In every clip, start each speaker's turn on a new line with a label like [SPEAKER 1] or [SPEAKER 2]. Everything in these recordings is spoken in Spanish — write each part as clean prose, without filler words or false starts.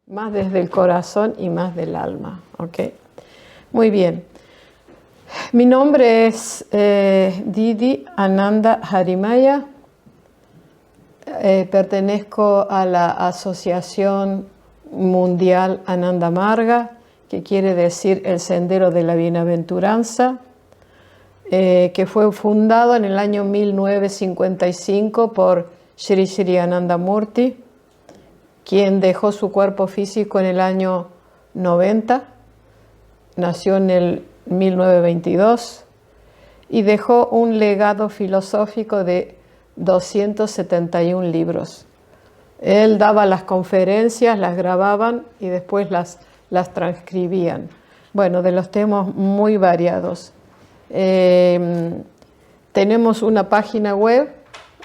[SPEAKER 1] más desde el corazón y más del alma. ¿Ok? Muy bien. Mi nombre es Didi Ananda Harimaya. Pertenezco a la Asociación Mundial Ananda Marga, que quiere decir el Sendero de la Bienaventuranza, que fue fundado en el año 1955 por Sri Sri Anandamurti, quien dejó su cuerpo físico en el año 90, nació en el 1922 y dejó un legado filosófico de 271 libros. Él daba las conferencias, las grababan y después las transcribían. Bueno, de los temas muy variados. Tenemos una página web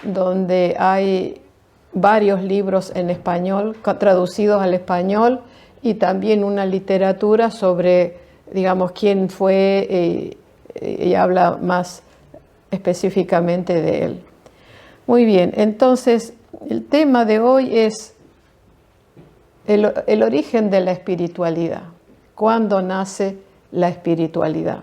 [SPEAKER 1] donde hay varios libros en español, traducidos al español, y también una literatura sobre, digamos, quién fue y habla más específicamente de él. Muy bien, entonces el tema de hoy es el origen de la espiritualidad. ¿Cuándo nace la espiritualidad?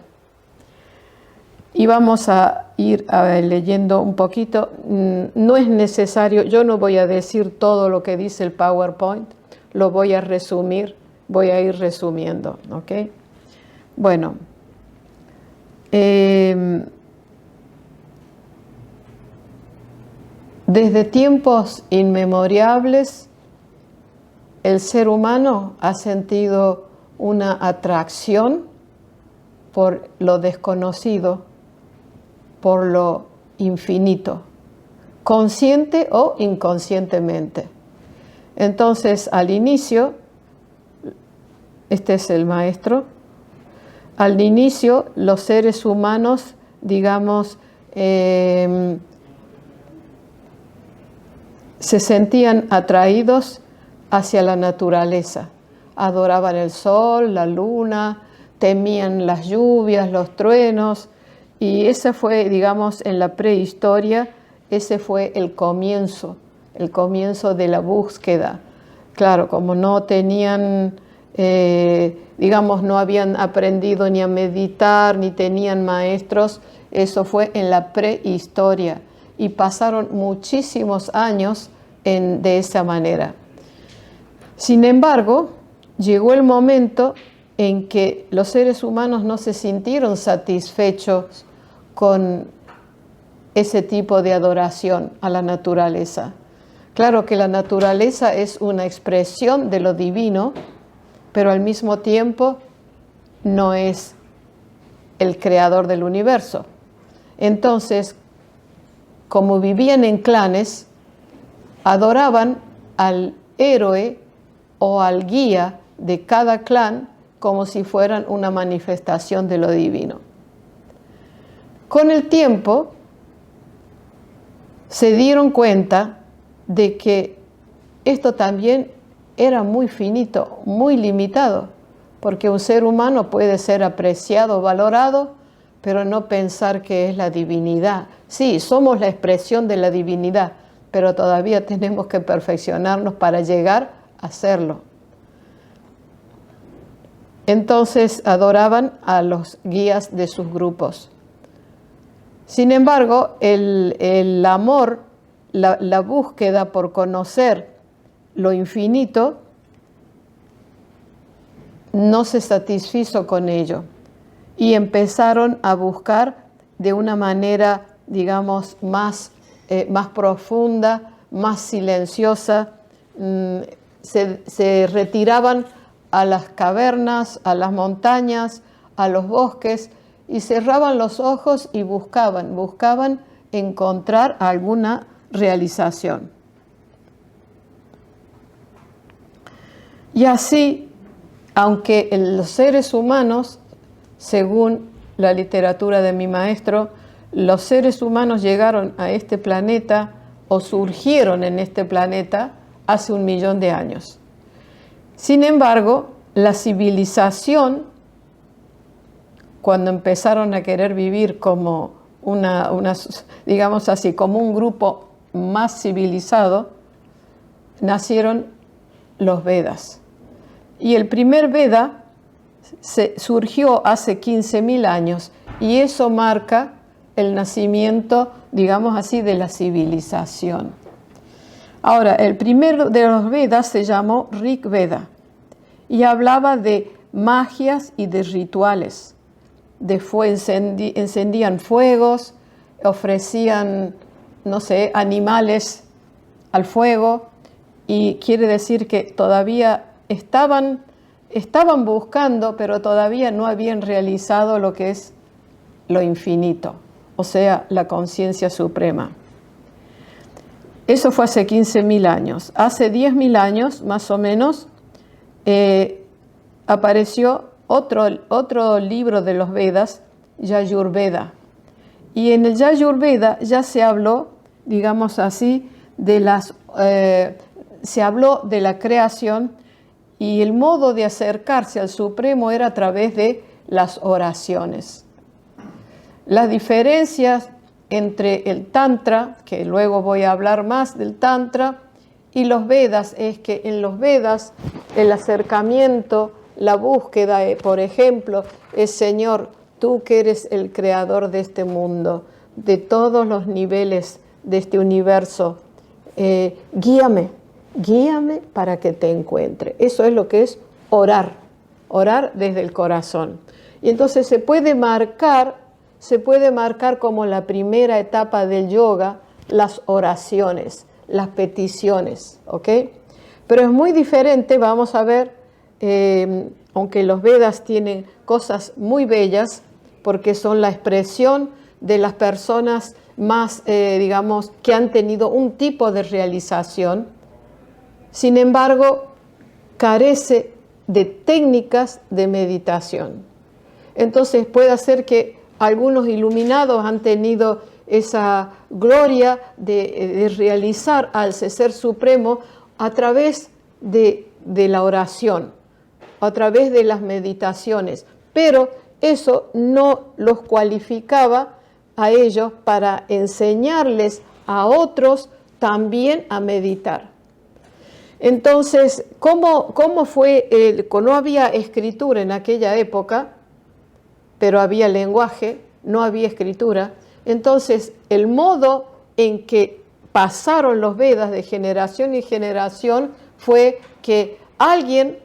[SPEAKER 1] Y vamos a ir leyendo un poquito. No es necesario, yo no voy a decir todo lo que dice el PowerPoint, lo voy a resumir, voy a ir resumiendo, ¿ok? Bueno, desde tiempos inmemorables, el ser humano ha sentido una atracción por lo desconocido, por lo infinito, consciente o inconscientemente. Entonces, al inicio, este es el maestro, al inicio los seres humanos, digamos, se sentían atraídos hacia la naturaleza. Adoraban el sol, la luna, temían las lluvias, los truenos, y ese fue, digamos, en la prehistoria, ese fue el comienzo de la búsqueda. Claro, como no tenían, digamos, no habían aprendido ni a meditar, ni tenían maestros, eso fue en la prehistoria. Y pasaron muchísimos años de esa manera. Sin embargo, llegó el momento en que los seres humanos no se sintieron satisfechos con ese tipo de adoración a la naturaleza. Claro que la naturaleza es una expresión de lo divino, pero al mismo tiempo no es el creador del universo. Entonces, como vivían en clanes, adoraban al héroe o al guía de cada clan como si fueran una manifestación de lo divino. Con el tiempo se dieron cuenta de que esto también era muy finito, muy limitado, porque un ser humano puede ser apreciado, valorado, pero no pensar que es la divinidad. Sí, somos la expresión de la divinidad, pero todavía tenemos que perfeccionarnos para llegar a serlo. Entonces adoraban a los guías de sus grupos. Sin embargo, el amor, la búsqueda por conocer lo infinito, no se satisfizo con ello y empezaron a buscar de una manera, digamos, más profunda, más silenciosa. Se retiraban a las cavernas, a las montañas, a los bosques, y cerraban los ojos y buscaban encontrar alguna realización. Y así, aunque los seres humanos, según la literatura de mi maestro, los seres humanos llegaron a este planeta o surgieron en este planeta hace 1 millón de años. Sin embargo, la civilización, cuando empezaron a querer vivir como digamos así, como un grupo más civilizado, nacieron los Vedas. Y el primer Veda surgió hace 15.000 años y eso marca el nacimiento, digamos así, de la civilización. Ahora, el primero de los Vedas se llamó Rig Veda y hablaba de magias y de rituales. Encendían fuegos, ofrecían, no sé, animales al fuego, y quiere decir que todavía estaban buscando, pero todavía no habían realizado lo que es lo infinito, o sea, la conciencia suprema. Eso fue hace 15.000 años. Hace 10.000 años, más o menos, apareció otro libro de los Vedas, Yajurveda. Y en el Yajurveda ya se habló, digamos así, se habló de la creación, y el modo de acercarse al Supremo era a través de las oraciones. Las diferencias entre el Tantra, que luego voy a hablar más del Tantra, y los Vedas es que en los Vedas el acercamiento, la búsqueda, por ejemplo, es: Señor, tú que eres el creador de este mundo, de todos los niveles de este universo, guíame para que te encuentre. Eso es lo que es orar desde el corazón. Y entonces se puede marcar como la primera etapa del yoga las oraciones, las peticiones, ¿ok? Pero es muy diferente, vamos a ver, aunque los Vedas tienen cosas muy bellas, porque son la expresión de las personas más, digamos, que han tenido un tipo de realización. Sin embargo, carece de técnicas de meditación. Entonces puede ser que algunos iluminados han tenido esa gloria de realizar al ser supremo a través de la oración, a través de las meditaciones, pero eso no los cualificaba a ellos para enseñarles a otros también a meditar. Entonces, ¿cómo fue? No había escritura en aquella época, pero había lenguaje, no había escritura. Entonces, el modo en que pasaron los Vedas de generación en generación fue que alguien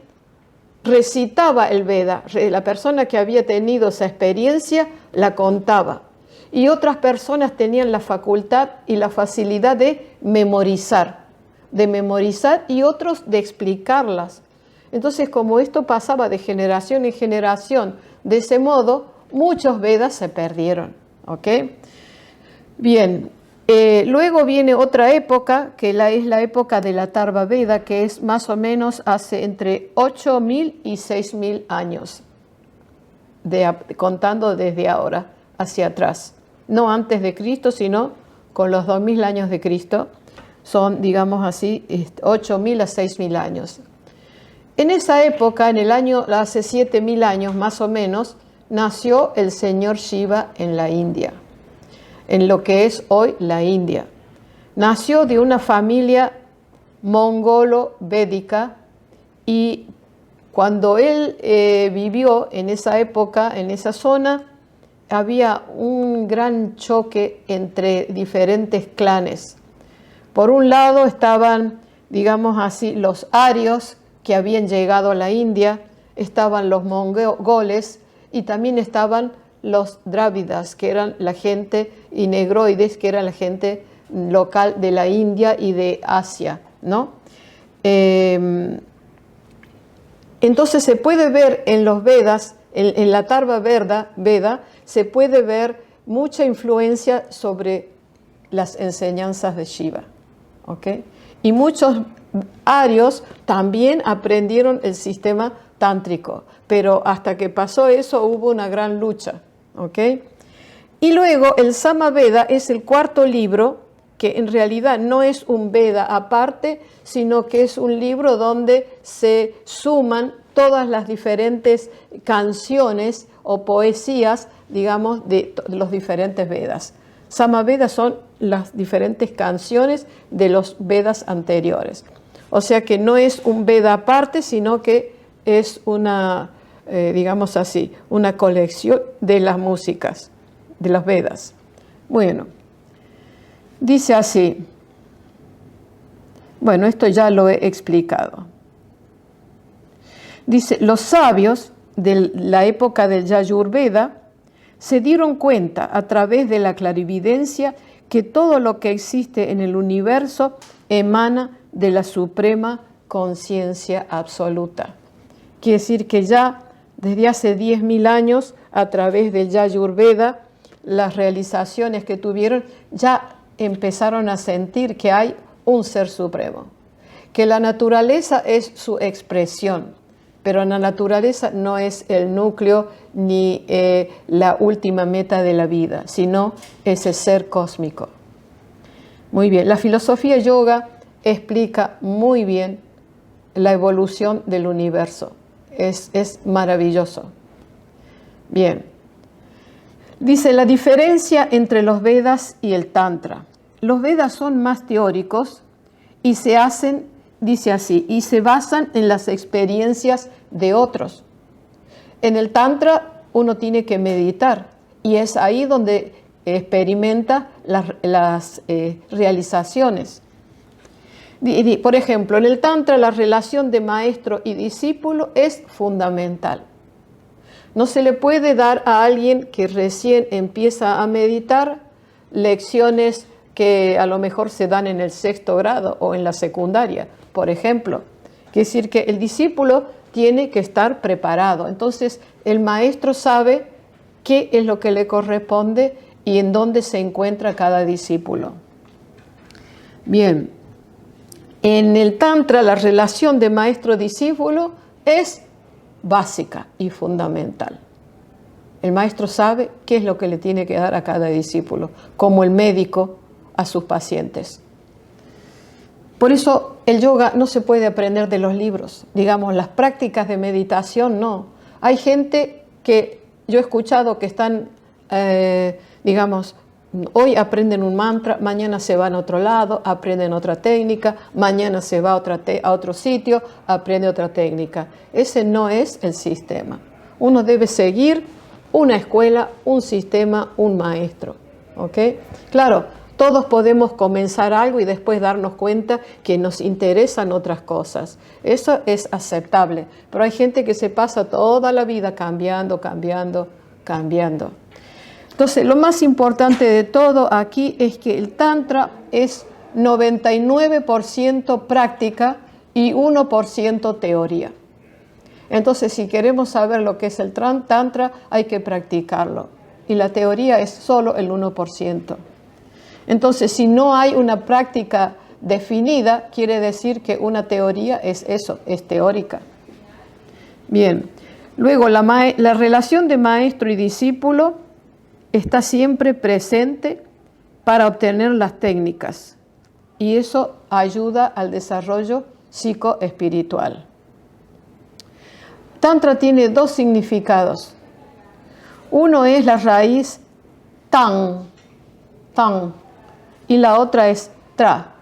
[SPEAKER 1] recitaba el Veda, la persona que había tenido esa experiencia la contaba, y otras personas tenían la facultad y la facilidad de memorizar y otros de explicarlas. Entonces, como esto pasaba de generación en generación, de ese modo, muchos Vedas se perdieron. ¿Ok? Bien, luego viene otra época, que es la época de la Atharva Veda, que es más o menos hace entre 8.000 y 6.000 años, contando desde ahora hacia atrás. No antes de Cristo, sino con los 2.000 años de Cristo. Son, digamos así, 8.000 a 6.000 años. En esa época, hace 7.000 años más o menos, nació el señor Shiva en la India, en lo que es hoy la India. Nació de una familia mongolo-védica, y cuando él vivió en esa época, en esa zona, había un gran choque entre diferentes clanes. Por un lado estaban, digamos así, los arios que habían llegado a la India, estaban los mongoles y también estaban los drávidas, que eran la gente, y negroides, que era la gente local de la India y de Asia, ¿no? Entonces se puede ver en los Vedas, en la Atharva Veda, se puede ver mucha influencia sobre las enseñanzas de Shiva. ¿Okay? Y muchos arios también aprendieron el sistema tántrico, pero hasta que pasó eso hubo una gran lucha. ¿Okay? Y luego el Samaveda es el cuarto libro, que en realidad no es un Veda aparte, sino que es un libro donde se suman todas las diferentes canciones o poesías, digamos, de los diferentes Vedas. Samaveda son las diferentes canciones de los Vedas anteriores. O sea que no es un Veda aparte, sino que es una, digamos así, una colección de las músicas, de los Vedas. Bueno, dice así, bueno, esto ya lo he explicado. Dice, los sabios de la época del Yayurveda se dieron cuenta a través de la clarividencia que todo lo que existe en el universo emana de la suprema conciencia absoluta. Quiere decir que ya desde hace 10.000 años, a través del Yayurveda, las realizaciones que tuvieron ya empezaron a sentir que hay un ser supremo, que la naturaleza es su expresión, pero la naturaleza no es el núcleo ni la última meta de la vida, sino ese ser cósmico. Muy bien, la filosofía yoga explica muy bien la evolución del universo. Es maravilloso. Bien. Dice la diferencia entre los Vedas y el Tantra. Los Vedas son más teóricos y se hacen, dice así, y se basan en las experiencias de otros. En el Tantra uno tiene que meditar y es ahí donde experimenta las realizaciones. Por ejemplo, en el Tantra la relación de maestro y discípulo es fundamental. No se le puede dar a alguien que recién empieza a meditar lecciones que a lo mejor se dan en el 6º grado o en la secundaria, por ejemplo. Quiere decir que el discípulo tiene que estar preparado. Entonces, el maestro sabe qué es lo que le corresponde y en dónde se encuentra cada discípulo. Bien, en el Tantra la relación de maestro-discípulo es básica y fundamental. El maestro sabe qué es lo que le tiene que dar a cada discípulo, como el médico a sus pacientes. Por eso el yoga no se puede aprender de los libros. Digamos, las prácticas de meditación no. Hay gente que yo he escuchado que están, digamos, hoy aprenden un mantra, mañana se van a otro lado, aprenden otra técnica, mañana se va a otro sitio, aprende otra técnica. Ese no es el sistema. Uno debe seguir una escuela, un sistema, un maestro. ¿Ok? Claro, todos podemos comenzar algo y después darnos cuenta que nos interesan otras cosas. Eso es aceptable. Pero hay gente que se pasa toda la vida cambiando. Entonces, lo más importante de todo aquí es que el Tantra es 99% práctica y 1% teoría. Entonces, si queremos saber lo que es el Tantra, hay que practicarlo. Y la teoría es solo el 1%. Entonces, si no hay una práctica definida, quiere decir que una teoría es eso, es teórica. Bien, luego la relación de maestro y discípulo está siempre presente para obtener las técnicas y eso ayuda al desarrollo psicoespiritual. Tantra tiene dos significados. Uno es la raíz tan, y la otra es tra.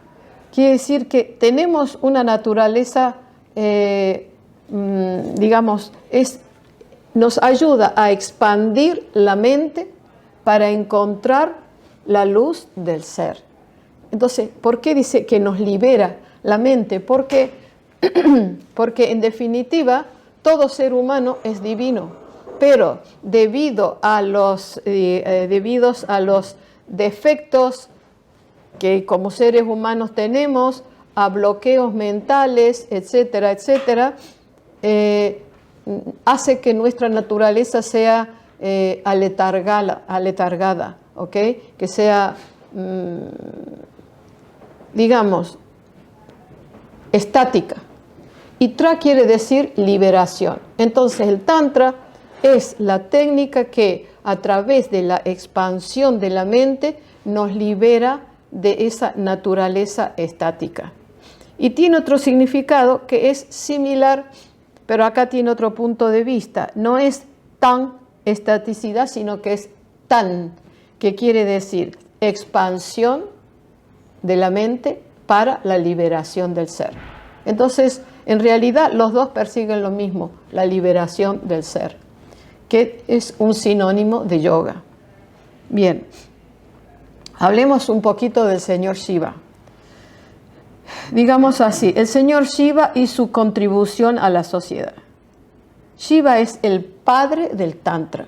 [SPEAKER 1] Quiere decir que tenemos una naturaleza, digamos, nos ayuda a expandir la mente para encontrar la luz del ser. Entonces, ¿por qué dice que nos libera la mente? Porque en definitiva todo ser humano es divino, pero debido a los defectos que como seres humanos tenemos, a bloqueos mentales, etcétera, etcétera, hace que nuestra naturaleza sea aletargada, ¿ok? Que sea, digamos, estática. Y Tra quiere decir liberación. Entonces el Tantra es la técnica que a través de la expansión de la mente nos libera de esa naturaleza estática. Y tiene otro significado que es similar, pero acá tiene otro punto de vista. No es tan estaticidad, sino que es tan, que quiere decir expansión de la mente para la liberación del ser. Entonces, En realidad los dos persiguen lo mismo, la liberación del ser, que es un sinónimo de yoga. Bien, hablemos un poquito del señor Shiva. Digamos así, el señor Shiva y su contribución a la sociedad. Shiva es el padre del Tantra.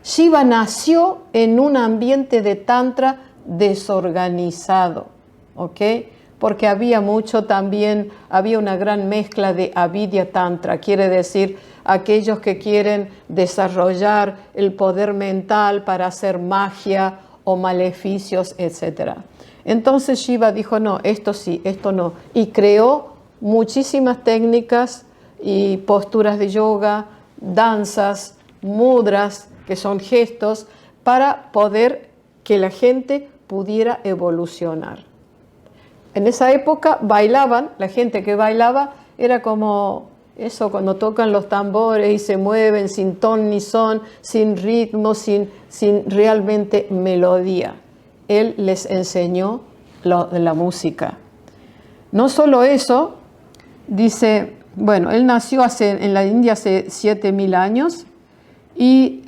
[SPEAKER 1] Shiva nació en un ambiente de Tantra desorganizado, ¿ok? Porque había una gran mezcla de Avidya Tantra, quiere decir aquellos que quieren desarrollar el poder mental para hacer magia o maleficios, etc. Entonces Shiva dijo, no, esto sí, esto no, y creó muchísimas técnicas y posturas de yoga, danzas, mudras, que son gestos, para poder que la gente pudiera evolucionar. En esa época bailaban, la gente que bailaba era como eso, cuando tocan los tambores y se mueven sin ton ni son, sin ritmo, sin realmente melodía. Él les enseñó la música. No solo eso, dice, bueno, él nació en la India hace 7.000 años y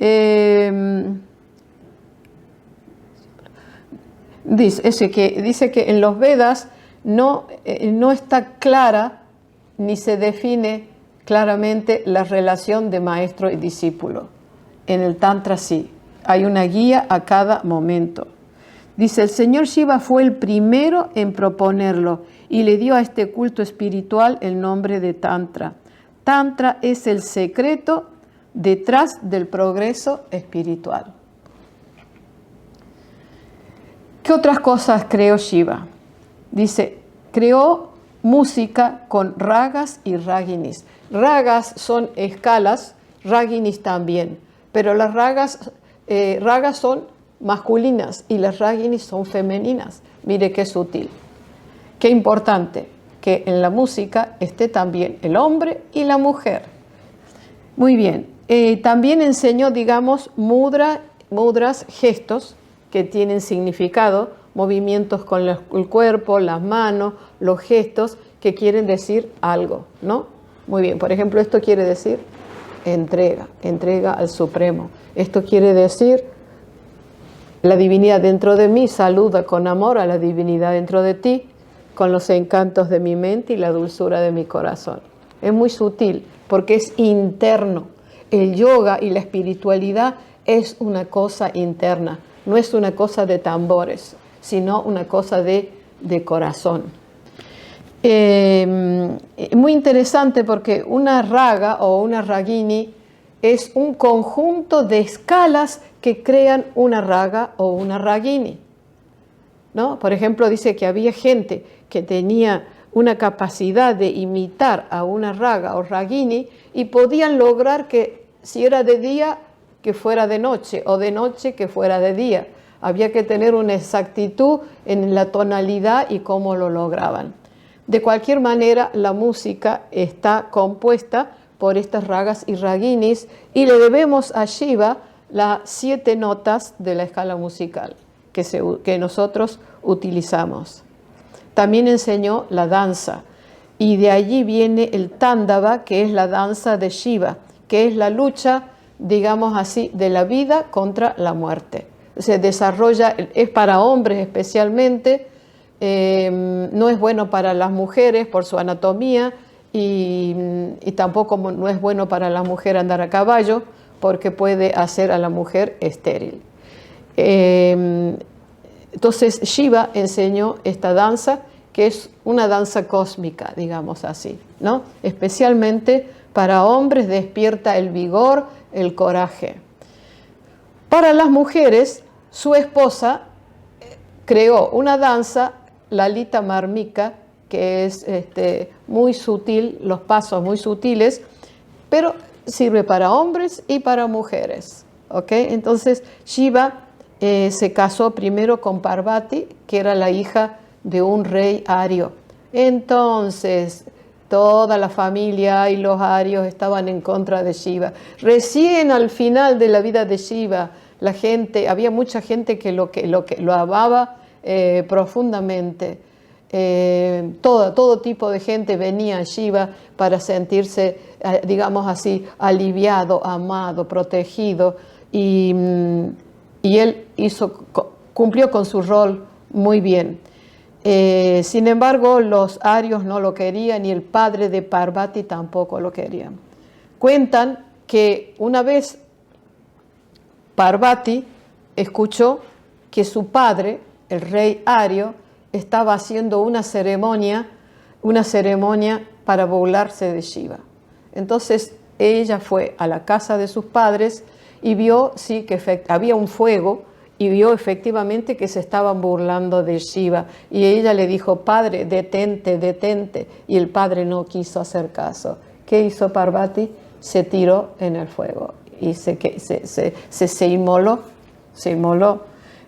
[SPEAKER 1] dice que en los Vedas no está clara ni se define claramente la relación de maestro y discípulo. En el Tantra sí, hay una guía a cada momento. Dice, el señor Shiva fue el primero en proponerlo y le dio a este culto espiritual el nombre de Tantra. Tantra es el secreto detrás del progreso espiritual. ¿Qué otras cosas creó Shiva? Dice, creó música con ragas y raginis. Ragas son escalas, raginis también, pero las ragas son masculinas y las raginis son femeninas. Mire qué sutil, qué importante que en la música esté también el hombre y la mujer. Muy bien, también enseñó, digamos, mudras, gestos que tienen significado, movimientos con el cuerpo, las manos, los gestos que quieren decir algo, ¿no? Muy bien, por ejemplo, esto quiere decir entrega al Supremo. Esto quiere decir la divinidad dentro de mí saluda con amor a la divinidad dentro de ti, con los encantos de mi mente y la dulzura de mi corazón. Es muy sutil porque es interno. El yoga y la espiritualidad es una cosa interna, no es una cosa de tambores, sino una cosa de corazón. Muy interesante porque una raga o una ragini es un conjunto de escalas que crean una raga o una ragini, ¿no? Por ejemplo, dice que había gente que tenía una capacidad de imitar a una raga o ragini y podían lograr que si era de día, que fuera de noche, o de noche, que fuera de día. Había que tener una exactitud en la tonalidad y cómo lo lograban. De cualquier manera, la música está compuesta por estas ragas y raginis y le debemos a Shiva las 7 notas de la escala musical que nosotros utilizamos. También enseñó la danza y de allí viene el Tándava, que es la danza de Shiva, que es la lucha, digamos así, de la vida contra la muerte. Se desarrolla, es para hombres especialmente, no es bueno para las mujeres por su anatomía y tampoco no es bueno para la mujer andar a caballo porque puede hacer a la mujer estéril. Entonces Shiva enseñó esta danza que es una danza cósmica, digamos así, ¿no? Especialmente para hombres despierta el vigor, el coraje. Para las mujeres, su esposa creó una danza, Lalita Marmika, que es muy sutil, los pasos muy sutiles, pero sirve para hombres y para mujeres, ¿ok? Entonces Shiva se casó primero con Parvati, que era la hija de un rey ario. Entonces toda la familia y los arios estaban en contra de Shiva. Recién al final de la vida de Shiva, había mucha gente que lo amaba profundamente. todo tipo de gente venía a Shiva para sentirse, digamos así, aliviado, amado, protegido, y él cumplió con su rol muy bien. Sin embargo, los arios no lo querían y el padre de Parvati tampoco lo quería. Cuentan que una vez Parvati escuchó que su padre, el rey Ario, estaba haciendo una ceremonia para burlarse de Shiva. Entonces ella fue a la casa de sus padres y vio que había un fuego y vio efectivamente que se estaban burlando de Shiva. Y ella le dijo: padre, detente, detente. Y el padre no quiso hacer caso. ¿Qué hizo Parvati? Se tiró en el fuego y se inmoló.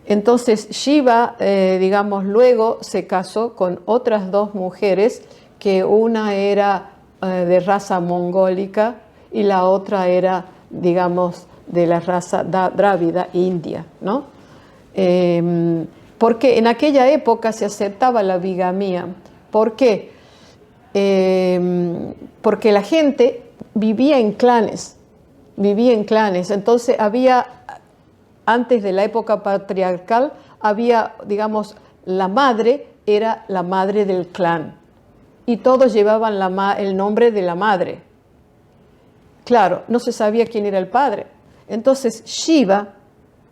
[SPEAKER 1] Entonces Shiva, luego se casó con otras dos mujeres, que una era de raza mongólica y la otra era, digamos, de la raza drávida india, ¿no? Porque en aquella época se aceptaba la bigamía. ¿Por qué? Porque la gente vivía en clanes. Entonces antes de la época patriarcal, digamos, la madre era la madre del clan y todos llevaban el nombre de la madre. Claro, no se sabía quién era el padre. Entonces Shiva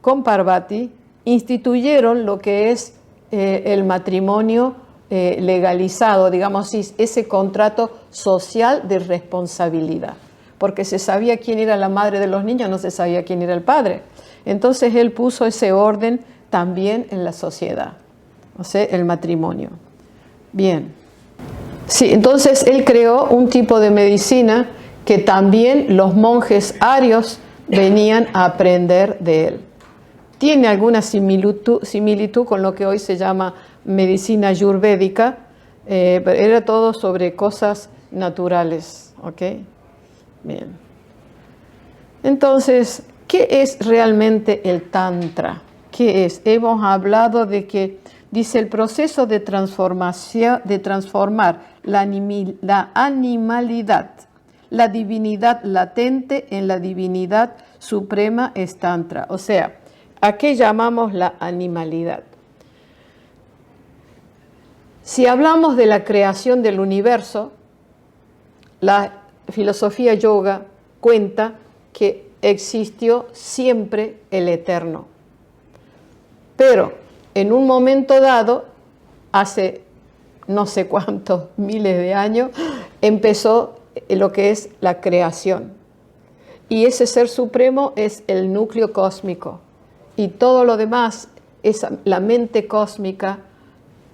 [SPEAKER 1] con Parvati instituyeron lo que es el matrimonio legalizado, digamos así, ese contrato social de responsabilidad, porque se sabía quién era la madre de los niños, no se sabía quién era el padre. Entonces él puso ese orden también en la sociedad, o sea, el matrimonio. Bien. Sí, entonces él creó un tipo de medicina que también los monjes arios venían a aprender de él. Tiene alguna similitud con lo que hoy se llama medicina ayurvédica, pero era todo sobre cosas naturales, ¿ok? Bien. Entonces, ¿qué es realmente el Tantra? ¿Qué es? Hemos hablado de que dice el proceso de transformación, de transformar la animalidad, la divinidad latente en la divinidad suprema es Tantra. O sea, ¿a qué llamamos la animalidad? Si hablamos de la creación del universo, la filosofía yoga cuenta que existió siempre el eterno. Pero en un momento dado, hace no sé cuántos miles de años, empezó lo que es la creación. Y ese ser supremo es el núcleo cósmico. Y todo lo demás, la mente cósmica,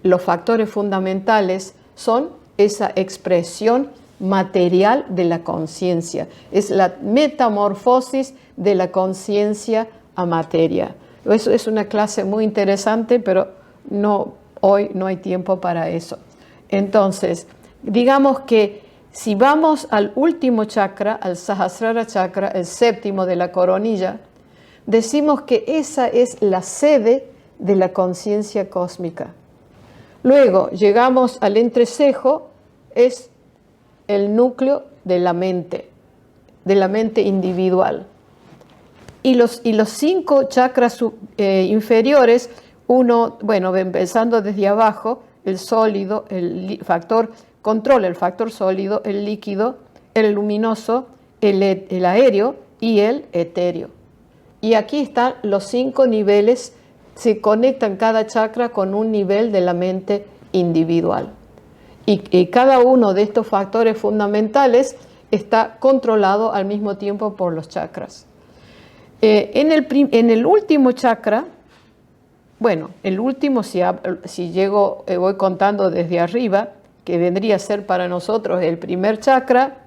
[SPEAKER 1] los factores fundamentales son esa expresión material de la conciencia. Es la metamorfosis de la conciencia a materia. Eso es una clase muy interesante, pero hoy no hay tiempo para eso. Entonces, digamos que si vamos al último chakra, al Sahasrara chakra, el séptimo de la coronilla, decimos que esa es la sede de la conciencia cósmica. Luego llegamos al entrecejo, es el núcleo de la mente individual. Y los 5 chakras inferiores, empezando desde abajo, el sólido, el factor control, el factor sólido, el líquido, el luminoso, el aéreo y el etéreo. Y aquí están los 5 niveles, se conectan cada chakra con un nivel de la mente individual. Y cada uno de estos factores fundamentales está controlado al mismo tiempo por los chakras. En el último chakra, el último, si llego, voy contando desde arriba, que vendría a ser para nosotros el primer chakra,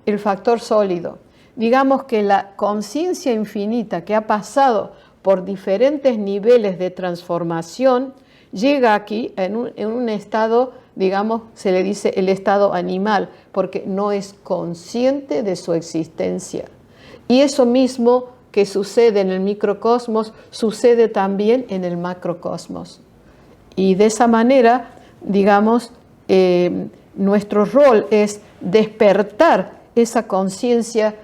[SPEAKER 1] el factor sólido. Digamos que la conciencia infinita que ha pasado por diferentes niveles de transformación, llega aquí en un estado, digamos, se le dice el estado animal, porque no es consciente de su existencia. Y eso mismo que sucede en el microcosmos, sucede también en el macrocosmos. Y de esa manera, digamos, nuestro rol es despertar esa conciencia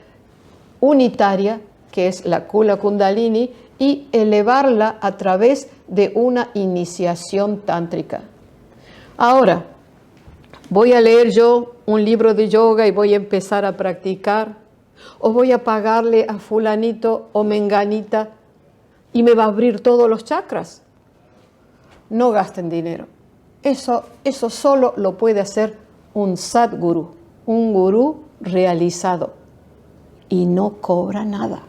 [SPEAKER 1] unitaria, que es la Kula Kundalini, y elevarla a través de una iniciación tántrica. Ahora, ¿voy a leer yo un libro de yoga y voy a empezar a practicar? ¿O voy a pagarle a fulanito o menganita y me va a abrir todos los chakras? No gasten dinero. Eso solo lo puede hacer un Sadguru, un gurú realizado, y no cobra nada.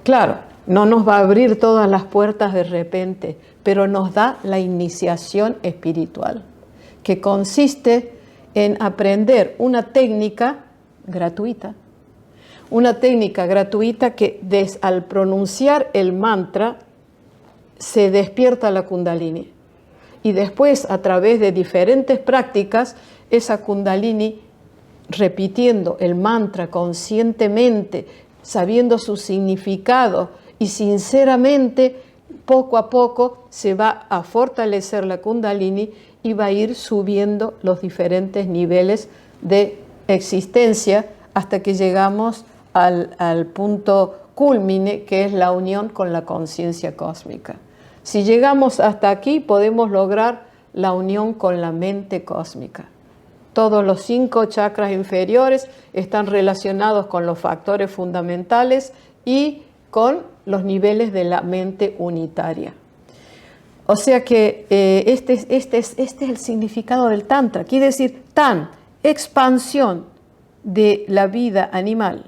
[SPEAKER 1] Claro, no nos va a abrir todas las puertas de repente, pero nos da la iniciación espiritual, que consiste en aprender una técnica gratuita. Una técnica gratuita que al pronunciar el mantra se despierta la Kundalini. Y después, a través de diferentes prácticas, esa Kundalini, repitiendo el mantra conscientemente, sabiendo su significado y sinceramente, poco a poco se va a fortalecer la Kundalini y va a ir subiendo los diferentes niveles de existencia hasta que llegamos al punto cúlmine, que es la unión con la conciencia cósmica. Si llegamos hasta aquí, podemos lograr la unión con la mente cósmica. Todos los 5 chakras inferiores están relacionados con los factores fundamentales y con los niveles de la mente unitaria. O sea que este es el significado del Tantra. Quiere decir Tan, expansión de la vida animal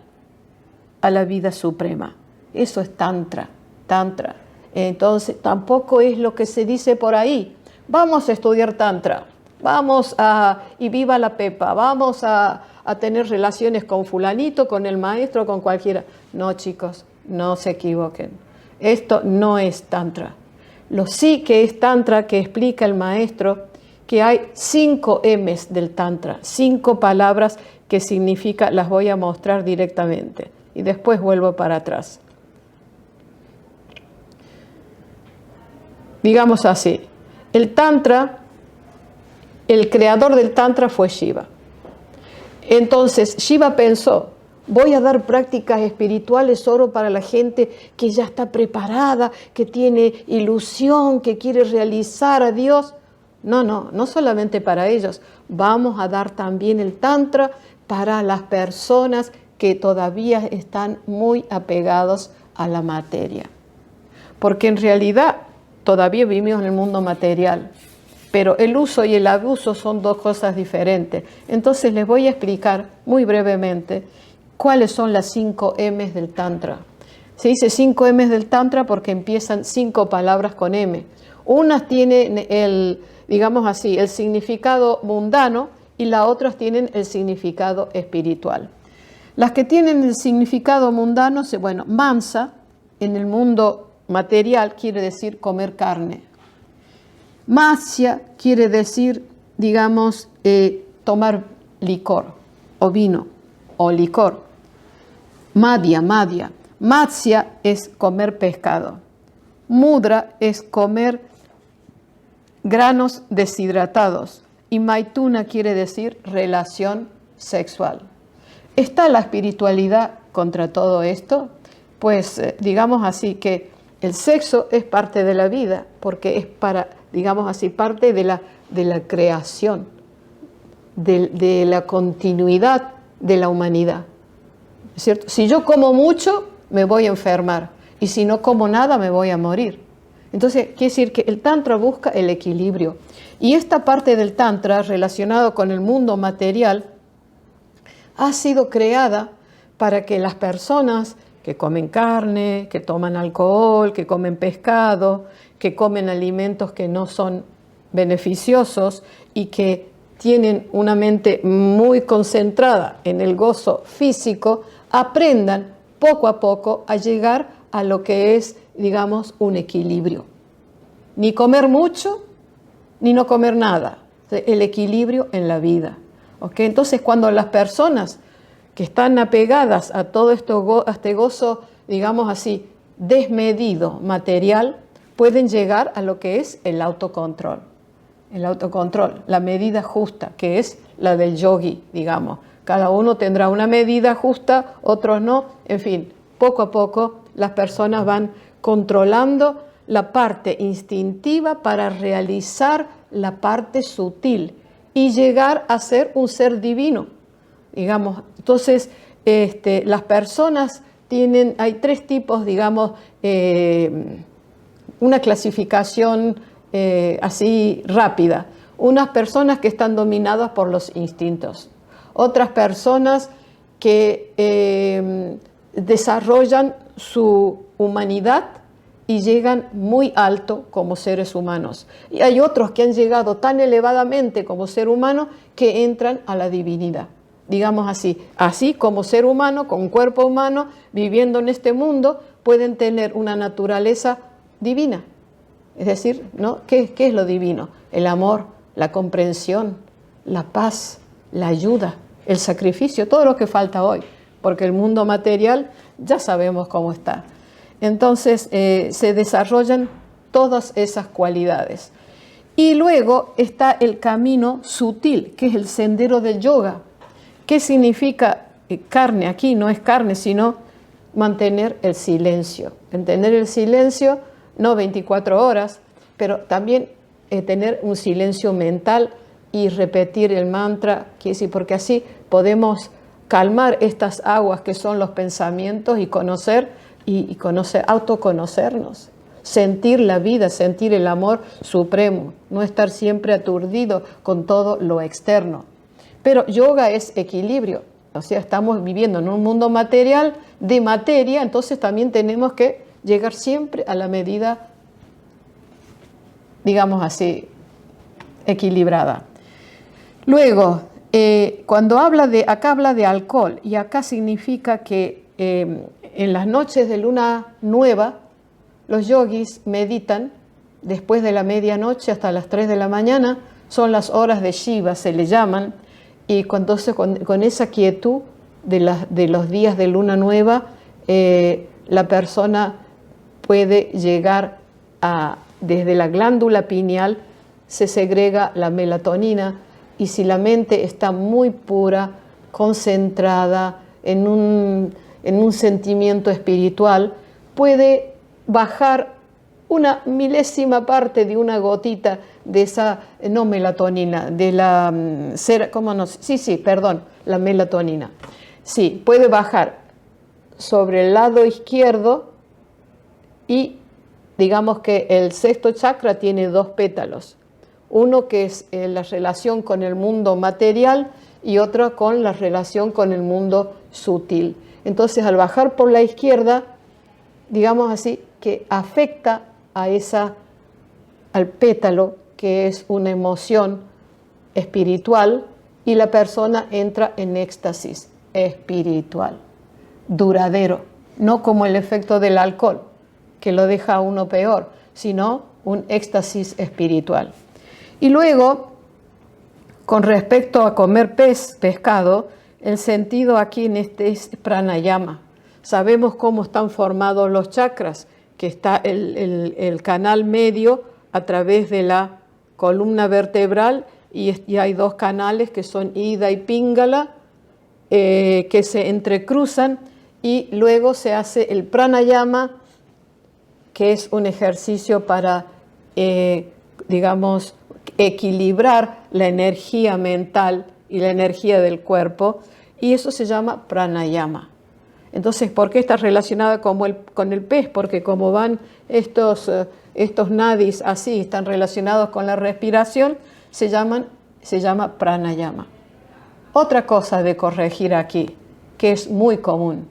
[SPEAKER 1] a la vida suprema. Eso es Tantra, Tantra. Entonces tampoco es lo que se dice por ahí. Vamos a estudiar Tantra. Y viva la pepa, vamos a tener relaciones con fulanito, con el maestro, con cualquiera. No, chicos, no se equivoquen. Esto no es Tantra. Lo sí que es Tantra, que explica el maestro, que hay 5 M's del Tantra, 5 palabras que significa, las voy a mostrar directamente. Y después vuelvo para atrás. Digamos así, el Tantra, el creador del Tantra fue Shiva. Entonces Shiva pensó, voy a dar prácticas espirituales solo para la gente que ya está preparada, que tiene ilusión, que quiere realizar a Dios. No solamente para ellos. Vamos a dar también el Tantra para las personas que todavía están muy apegados a la materia. Porque en realidad todavía vivimos en el mundo material. Pero el uso y el abuso son 2 cosas diferentes. Entonces les voy a explicar muy brevemente cuáles son las 5 M's del Tantra. Se dice 5 M's del Tantra porque empiezan 5 palabras con M. Unas tienen el significado mundano y las otras tienen el significado espiritual. Las que tienen el significado mundano, Mansa, en el mundo material quiere decir comer carne. Matsya quiere decir, tomar licor o vino o licor. Madhya. Matsya es comer pescado. Mudra es comer granos deshidratados. Y Maituna quiere decir relación sexual. ¿Está la espiritualidad contra todo esto? Pues digamos así que el sexo es parte de la vida porque es parte de la creación, de la continuidad de la humanidad. ¿Cierto? Si yo como mucho, me voy a enfermar. Y si no como nada, me voy a morir. Entonces, quiere decir que el Tantra busca el equilibrio. Y esta parte del Tantra, relacionado con el mundo material, ha sido creada para que las personas que comen carne, que toman alcohol, que comen pescado, que comen alimentos que no son beneficiosos y que tienen una mente muy concentrada en el gozo físico, aprendan poco a poco a llegar a lo que es, un equilibrio. Ni comer mucho, ni no comer nada. El equilibrio en la vida. ¿Okay? Entonces, cuando las personas que están apegadas a todo esto, a este gozo, desmedido, material, pueden llegar a lo que es el autocontrol. el autocontrol, la medida justa, que es la del yogi, digamos. Cada uno tendrá una medida justa, otros no. En fin, poco a poco las personas van controlando la parte instintiva para realizar la parte sutil y llegar a ser un ser divino, digamos. Entonces, las personas hay tres tipos, digamos, una clasificación así rápida. Unas personas que están dominadas por los instintos, otras personas que desarrollan su humanidad y llegan muy alto como seres humanos. Y hay otros que han llegado tan elevadamente como ser humano que entran a la divinidad. Digamos así como ser humano, con cuerpo humano, viviendo en este mundo, pueden tener una naturaleza divina. Es decir, ¿no? ¿Qué es lo divino? El amor, la comprensión, la paz, la ayuda, el sacrificio, todo lo que falta hoy, porque el mundo material ya sabemos cómo está. Entonces se desarrollan todas esas cualidades. Y luego está el camino sutil, que es el sendero del yoga. ¿Qué significa carne? Aquí no es carne, sino mantener el silencio. Mantener el silencio, no 24 horas, pero también tener un silencio mental y repetir el mantra, porque así podemos calmar estas aguas que son los pensamientos y conocer, autoconocernos, sentir la vida, sentir el amor supremo, no estar siempre aturdido con todo lo externo. Pero yoga es equilibrio, o sea, estamos viviendo en un mundo material, de materia, entonces también tenemos que llegar siempre a la medida, digamos así, equilibrada. Luego, cuando acá habla de alcohol, y acá significa que en las noches de luna nueva, los yogis meditan después de la medianoche hasta las 3 de la mañana, son las horas de Shiva, se le llaman, y entonces con esa quietud de los días de luna nueva, la persona puede llegar desde la glándula pineal, se segrega la melatonina, y si la mente está muy pura, concentrada en un sentimiento espiritual, puede bajar una milésima parte de una gotita de esa, no melatonina, de la la melatonina. Sí, puede bajar sobre el lado izquierdo y digamos que el sexto chakra tiene 2 pétalos. Uno que es la relación con el mundo material y otro con la relación con el mundo sutil. Entonces, al bajar por la izquierda, digamos así, que afecta al pétalo, que es una emoción espiritual, y la persona entra en éxtasis espiritual, duradero, no como el efecto del alcohol, que lo deja a uno peor, sino un éxtasis espiritual. Y luego, con respecto a comer pescado, el sentido aquí en este es pranayama. Sabemos cómo están formados los chakras, que está el canal medio a través de la columna vertebral y hay 2 canales que son Ida y Pingala, que se entrecruzan, y luego se hace el pranayama, que es un ejercicio para, digamos, equilibrar la energía mental y la energía del cuerpo, y eso se llama pranayama. Entonces, ¿por qué está relacionada con el pez? Porque como van estos nadis así, están relacionados con la respiración, se llama pranayama. Otra cosa de corregir aquí, que es muy común.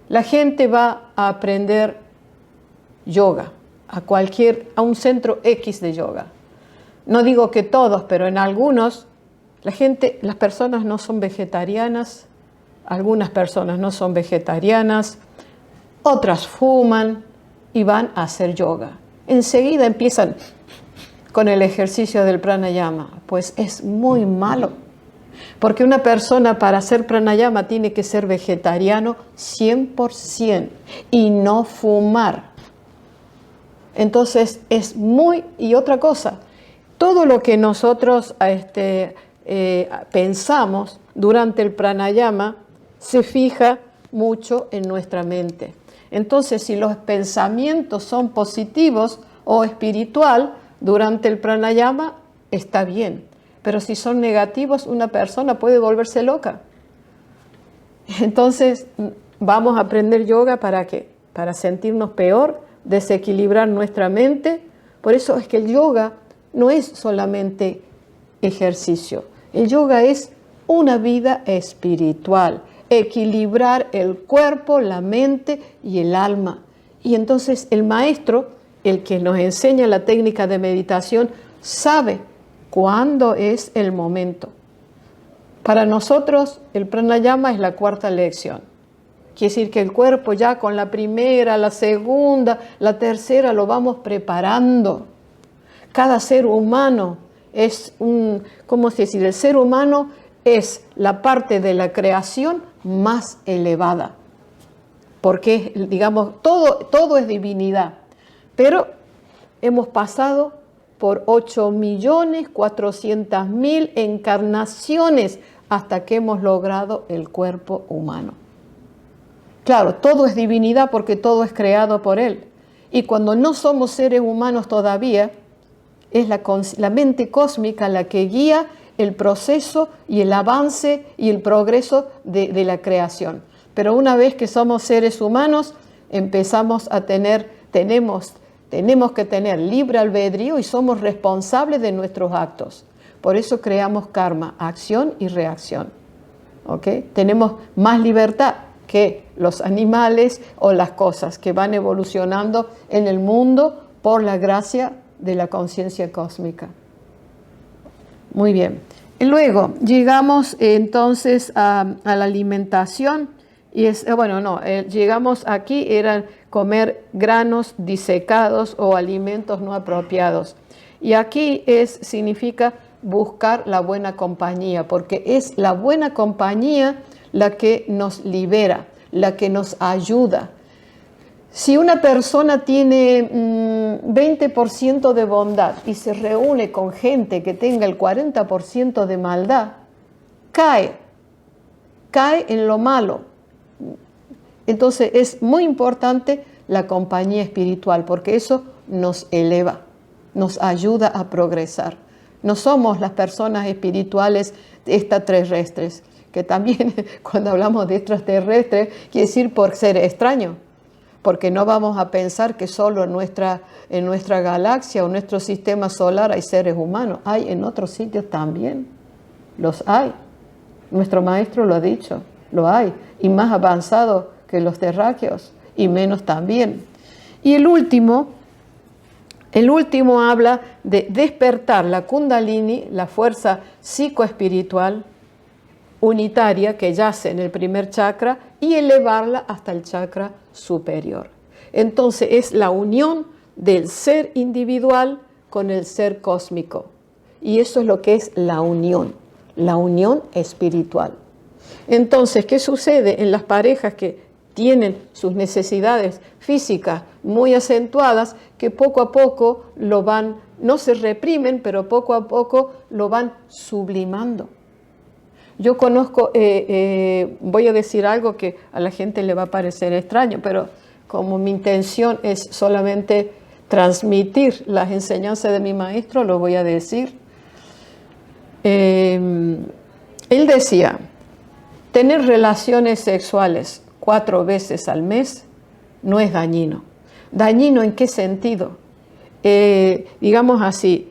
[SPEAKER 1] La gente va a aprender yoga a un centro X de yoga. No digo que todos, pero en algunos, las personas no son vegetarianas, algunas personas no son vegetarianas, otras fuman y van a hacer yoga. Enseguida empiezan con el ejercicio del pranayama. Pues es muy malo, porque una persona para hacer pranayama tiene que ser vegetariano 100% y no fumar. Entonces y otra cosa, Todo lo que nosotros pensamos durante el pranayama se fija mucho en nuestra mente. Entonces, si los pensamientos son positivos o espiritual durante el pranayama, está bien. Pero si son negativos, una persona puede volverse loca. Entonces, vamos a aprender yoga ¿para qué? Para sentirnos peor, desequilibrar nuestra mente. Por eso es que el yoga no es solamente ejercicio. El yoga es una vida espiritual. Equilibrar el cuerpo, la mente y el alma. Y entonces el maestro, el que nos enseña la técnica de meditación, sabe cuándo es el momento. Para nosotros el pranayama es la cuarta lección. Quiere decir que el cuerpo ya con la primera, la segunda, la tercera lo vamos preparando. Cada ser humano es ¿cómo se dice? El ser humano es la parte de la creación más elevada. Porque, digamos, todo es divinidad. Pero hemos pasado por 8.400.000 encarnaciones hasta que hemos logrado el cuerpo humano. Claro, todo es divinidad porque todo es creado por Él. Y cuando no somos seres humanos todavía, es la mente cósmica la que guía el proceso y el avance y el progreso de la creación. Pero una vez que somos seres humanos, empezamos a tenemos que tener libre albedrío y somos responsables de nuestros actos. Por eso creamos karma, acción y reacción. ¿Okay? Tenemos más libertad que los animales o las cosas que van evolucionando en el mundo por la gracia de la conciencia cósmica. Muy bien. Y luego llegamos entonces a la alimentación. Y llegamos aquí, eran comer granos disecados o alimentos no apropiados. Y aquí significa buscar la buena compañía, porque es la buena compañía la que nos libera, la que nos ayuda. Si una persona tiene 20% de bondad y se reúne con gente que tenga el 40% de maldad, cae en lo malo. Entonces es muy importante la compañía espiritual porque eso nos eleva, nos ayuda a progresar. No somos las personas espirituales extraterrestres, que también cuando hablamos de extraterrestres quiere decir por ser extraño, porque no vamos a pensar que solo en nuestra galaxia o nuestro sistema solar hay seres humanos, hay en otros sitios también, los hay. Nuestro maestro lo ha dicho, lo hay, y más avanzado que los terráqueos, y menos también. Y el último habla de despertar la Kundalini, la fuerza psicoespiritual unitaria que yace en el primer chakra, y elevarla hasta el chakra superior. Entonces es la unión del ser individual con el ser cósmico. Y eso es lo que es la unión espiritual. Entonces, ¿qué sucede en las parejas que tienen sus necesidades físicas muy acentuadas, que poco a poco no se reprimen, pero poco a poco lo van sublimando? Yo conozco, voy a decir algo que a la gente le va a parecer extraño, pero como mi intención es solamente transmitir las enseñanzas de mi maestro, lo voy a decir. Él decía, tener relaciones sexuales 4 veces al mes no es dañino. ¿Dañino en qué sentido? Digamos así,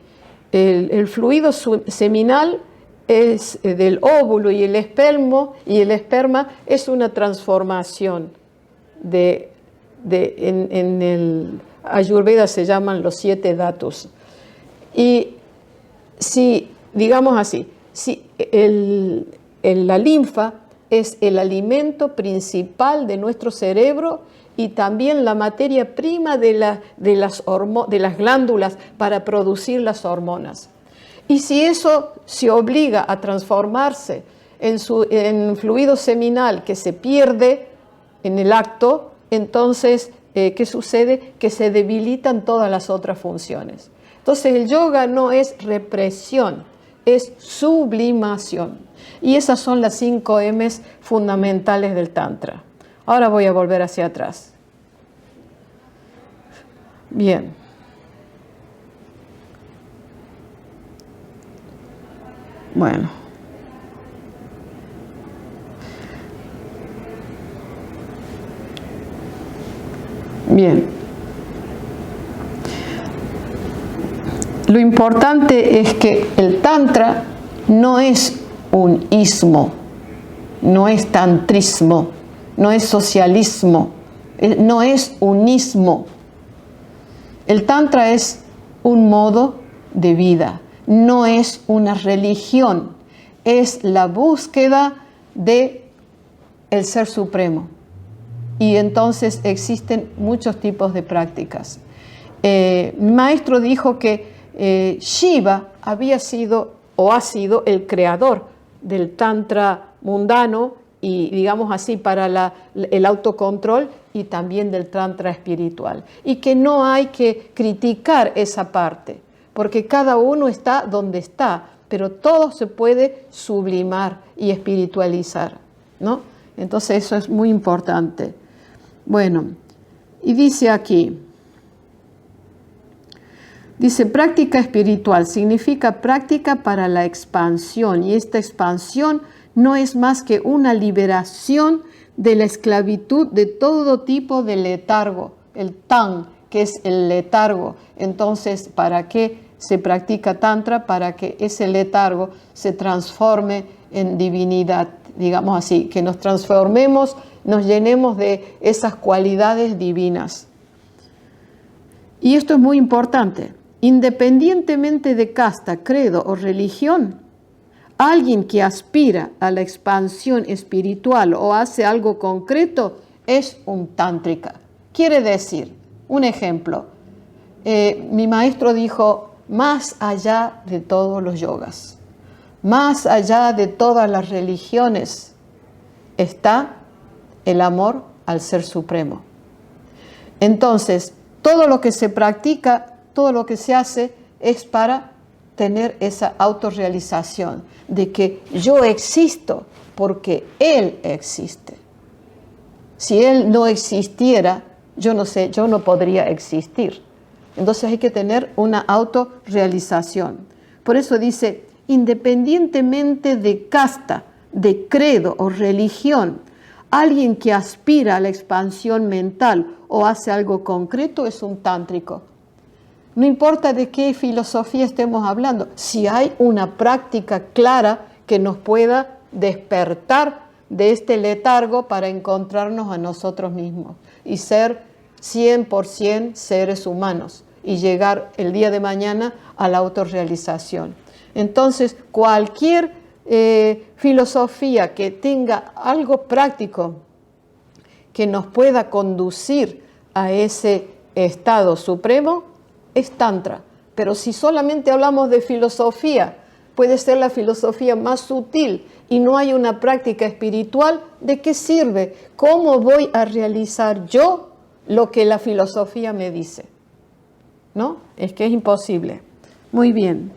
[SPEAKER 1] el fluido seminal es del óvulo y el esperma es una transformación en el Ayurveda se llaman los 7 dhatus. Y si, digamos así, si la linfa es el alimento principal de nuestro cerebro y también la materia prima de las glándulas para producir las hormonas. Y si eso se obliga a transformarse en fluido seminal que se pierde en el acto, entonces, ¿qué sucede? Que se debilitan todas las otras funciones. Entonces el yoga no es represión, es sublimación. Y esas son las 5 M's fundamentales del Tantra. Ahora voy a volver hacia atrás. Bien. Bueno. Bien. Lo importante es que el Tantra no es un ismo, no es tantrismo, no es socialismo, no es unismo. El Tantra es un modo de vida, no es una religión, es la búsqueda del Ser Supremo. Y entonces existen muchos tipos de prácticas. Mi maestro dijo que Shiva había sido o ha sido el creador del Tantra mundano y, digamos así, para el autocontrol y también del Tantra espiritual. Y que no hay que criticar esa parte, porque cada uno está donde está, pero todo se puede sublimar y espiritualizar, ¿no? Entonces eso es muy importante. Bueno, y dice aquí, dice, práctica espiritual significa práctica para la expansión, y esta expansión no es más que una liberación de la esclavitud de todo tipo de letargo, el tan, que es el letargo. Entonces, ¿para qué se practica Tantra? Para que ese letargo se transforme en divinidad, digamos así, que nos transformemos, nos llenemos de esas cualidades divinas. Y esto es muy importante. Independientemente de casta, credo o religión, alguien que aspira a la expansión espiritual o hace algo concreto es un tántrica. Quiere decir, un ejemplo, mi maestro dijo, más allá de todos los yogas, más allá de todas las religiones, está el amor al Ser Supremo. Entonces, todo lo que se practica, todo lo que se hace es para tener esa autorrealización de que yo existo porque Él existe. Si Él no existiera, yo no podría existir. Entonces hay que tener una autorrealización. Por eso dice, independientemente de casta, de credo o religión, alguien que aspira a la expansión mental o hace algo concreto es un tántrico. No importa de qué filosofía estemos hablando, si hay una práctica clara que nos pueda despertar de este letargo para encontrarnos a nosotros mismos y ser 100% seres humanos y llegar el día de mañana a la autorrealización. Entonces, cualquier filosofía que tenga algo práctico que nos pueda conducir a ese estado supremo es Tantra. Pero si solamente hablamos de filosofía, puede ser la filosofía más sutil y no hay una práctica espiritual, ¿de qué sirve? ¿Cómo voy a realizar yo lo que la filosofía me dice? ¿No? Es que es imposible. Muy bien.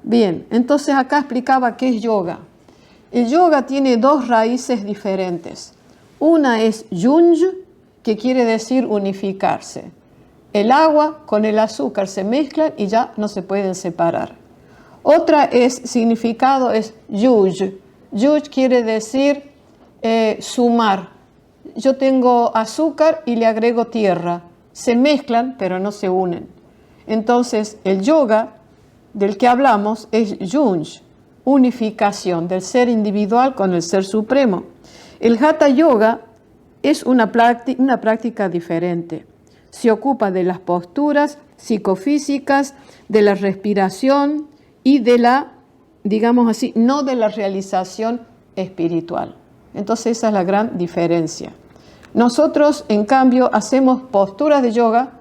[SPEAKER 1] Bien, entonces acá explicaba qué es yoga. El yoga tiene 2 raíces diferentes. Una es yunj, que quiere decir unificarse. El agua con el azúcar se mezclan y ya no se pueden separar. Otra significado es yuj. Yuj quiere decir sumar. Yo tengo azúcar y le agrego tierra. Se mezclan, pero no se unen. Entonces, el yoga del que hablamos es yunj, unificación del ser individual con el ser supremo. El hatha yoga es una práctica diferente. Se ocupa de las posturas psicofísicas, de la respiración y de la, digamos así, no de la realización espiritual. Entonces esa es la gran diferencia. Nosotros, en cambio, hacemos posturas de yoga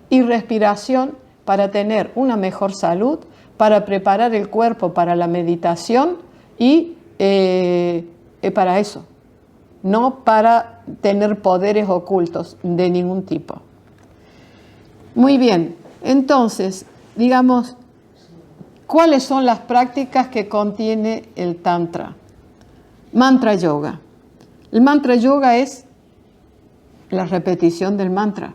[SPEAKER 1] y respiración para tener una mejor salud, para preparar el cuerpo para la meditación y para eso, no para tener poderes ocultos de ningún tipo. Muy bien, entonces, digamos, ¿cuáles son las prácticas que contiene el Tantra? Mantra yoga. El mantra yoga es la repetición del mantra.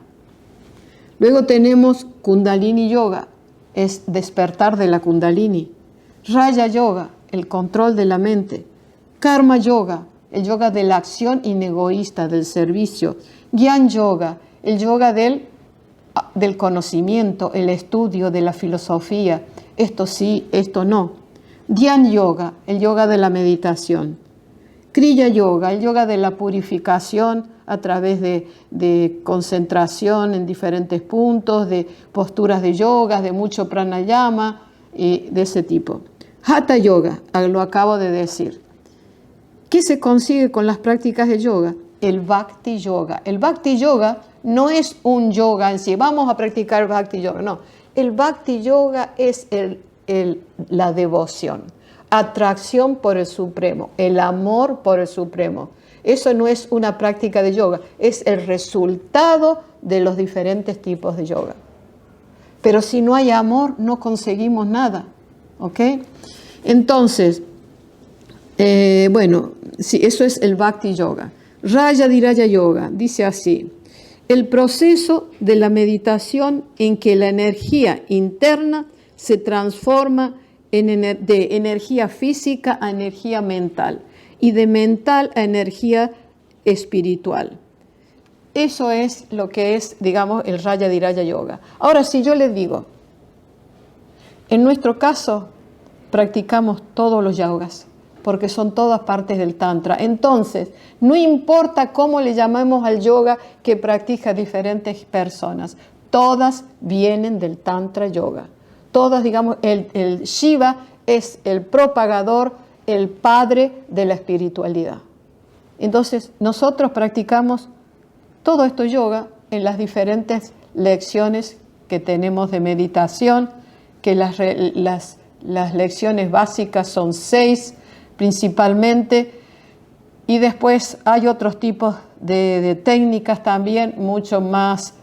[SPEAKER 1] Luego tenemos Kundalini yoga, es despertar de la Kundalini. Raya yoga, el control de la mente. Karma yoga, el yoga de la acción inegoísta, del servicio. Gyan yoga, el yoga del conocimiento, el estudio de la filosofía. Esto sí, esto no. Dhyan yoga, el yoga de la meditación. Kriya yoga, el yoga de la purificación a través de concentración en diferentes puntos, de posturas de yoga, de mucho pranayama y de ese tipo. Hatha yoga, lo acabo de decir. ¿Qué se consigue con las prácticas de yoga? El bhakti yoga. El bhakti yoga no es un yoga en sí, vamos a practicar bhakti yoga, no. El bhakti yoga es la devoción, atracción por el Supremo, el amor por el Supremo. Eso no es una práctica de yoga, es el resultado de los diferentes tipos de yoga. Pero si no hay amor, no conseguimos nada, ¿ok? Entonces, bueno, sí, eso es el Bhakti Yoga. Raya Dhyaya Yoga dice así: el proceso de la meditación en que la energía interna se transforma de energía física a energía mental y de mental a energía espiritual. Eso es lo que es, digamos, el Raya Dhyaya Yoga. Ahora, si yo les digo, en nuestro caso, practicamos todos los yogas, porque son todas partes del Tantra. Entonces, no importa cómo le llamemos al yoga que practica diferentes personas, todas vienen del Tantra Yoga. Todas, digamos, el Shiva es el propagador, el padre de la espiritualidad. Entonces, nosotros practicamos todo esto yoga en las diferentes lecciones que tenemos de meditación, que las lecciones básicas son 6 principalmente, y después hay otros tipos de técnicas también mucho más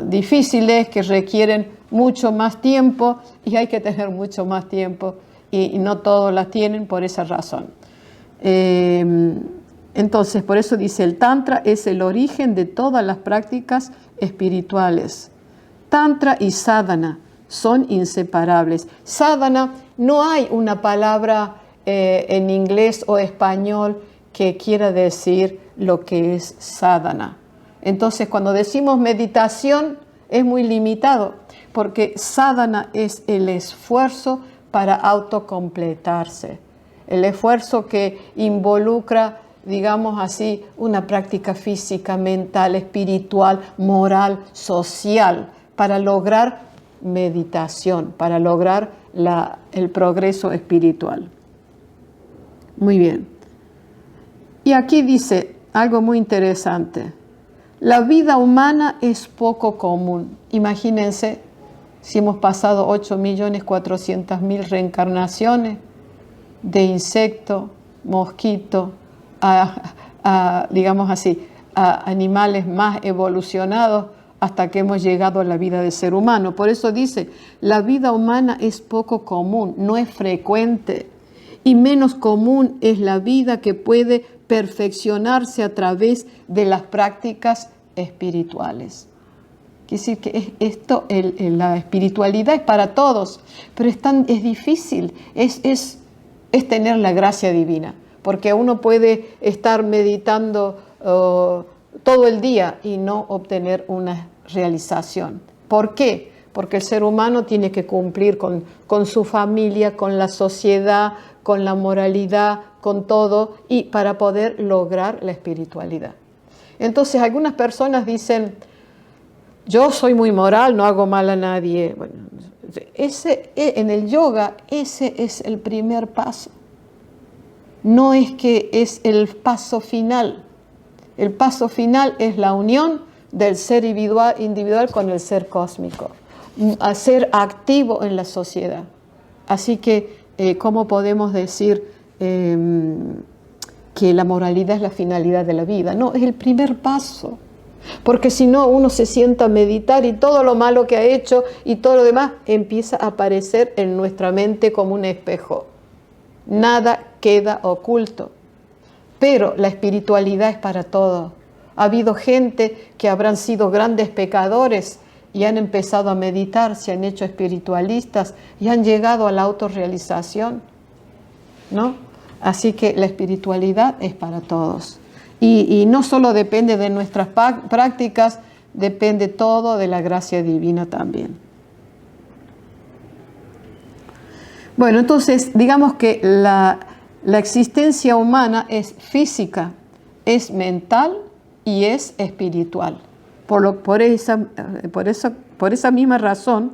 [SPEAKER 1] difíciles, que requieren mucho más tiempo, y hay que tener mucho más tiempo, y no todos las tienen por esa razón. Entonces, por eso dice, el Tantra es el origen de todas las prácticas espirituales. Tantra y sadhana son inseparables. Sadhana, no hay una palabra en inglés o español que quiera decir lo que es sadhana. Entonces, cuando decimos meditación, es muy limitado, porque sadhana es el esfuerzo para autocompletarse, el esfuerzo que involucra, digamos así, una práctica física, mental, espiritual, moral, social, para lograr meditación, para lograr el progreso espiritual. Muy bien. Y aquí dice algo muy interesante. La vida humana es poco común. Imagínense si hemos pasado 8.400.000 reencarnaciones de insecto, mosquito, digamos así, a animales más evolucionados hasta que hemos llegado a la vida del ser humano. Por eso dice, la vida humana es poco común, no es frecuente, y menos común es la vida que puede perfeccionarse a través de las prácticas espirituales. Quiere decir que la espiritualidad es para todos, pero es difícil, es tener la gracia divina, porque uno puede estar meditando todo el día y no obtener una realización. ¿Por qué? Porque el ser humano tiene que cumplir con su familia, con la sociedad, con la moralidad, con todo, y para poder lograr la espiritualidad. Entonces, algunas personas dicen, yo soy muy moral, no hago mal a nadie. Bueno, en el yoga, ese es el primer paso. No es que es el paso final. El paso final es la unión del ser individual con el ser cósmico, a ser activo en la sociedad. Así que, ¿cómo podemos decir que la moralidad es la finalidad de la vida? No, es el primer paso. Porque si no, uno se sienta a meditar y todo lo malo que ha hecho y todo lo demás empieza a aparecer en nuestra mente como un espejo. Nada queda oculto. Pero la espiritualidad es para todos. Ha habido gente que habrán sido grandes pecadores y han empezado a meditar, se han hecho espiritualistas y han llegado a la autorrealización, ¿no? Así que la espiritualidad es para todos. Y no solo depende de nuestras prácticas, depende todo de la gracia divina también. Bueno, entonces digamos que la existencia humana es física, es mental y es espiritual. Por esa misma razón,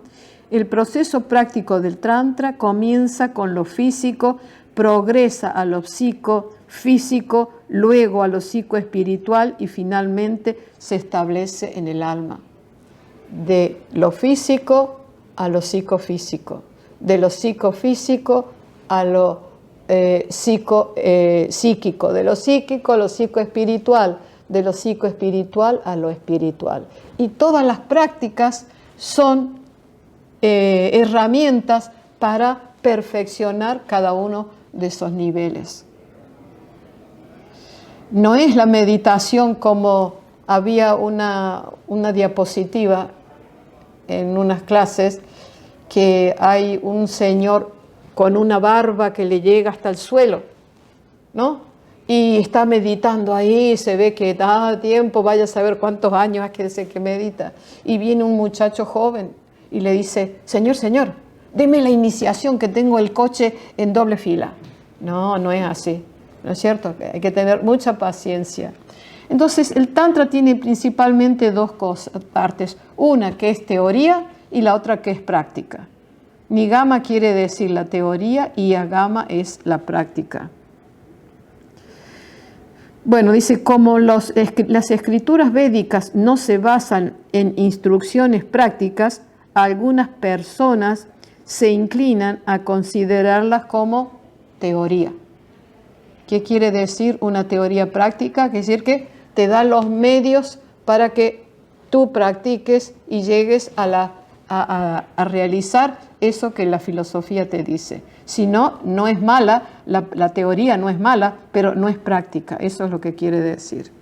[SPEAKER 1] el proceso práctico del Tantra comienza con lo físico, progresa a lo psicofísico, luego a lo psicoespiritual y finalmente se establece en el alma. De lo físico a lo psicofísico, de lo psicofísico a lo psíquico, de lo psíquico a lo psicoespiritual, de lo psicoespiritual a lo espiritual. Y todas las prácticas son herramientas para perfeccionar cada uno de esos niveles. No es la meditación como había una diapositiva en unas clases que hay un señor con una barba que le llega hasta el suelo, ¿no? Y está meditando ahí, se ve que da tiempo, vaya a saber cuántos años hace que medita. Y viene un muchacho joven y le dice, señor, deme la iniciación que tengo el coche en doble fila. No, no es así, ¿no es cierto? Hay que tener mucha paciencia. Entonces, el Tantra tiene principalmente dos partes. Una que es teoría y la otra que es práctica. Nigama quiere decir la teoría y Agama es la práctica. Bueno, dice, como las escrituras védicas no se basan en instrucciones prácticas, algunas personas se inclinan a considerarlas como teoría. ¿Qué quiere decir una teoría práctica? Quiere decir que te da los medios para que tú practiques y llegues a realizar eso que la filosofía te dice. Si no, no es mala, la teoría no es mala, pero no es práctica. Eso es lo que quiere decir.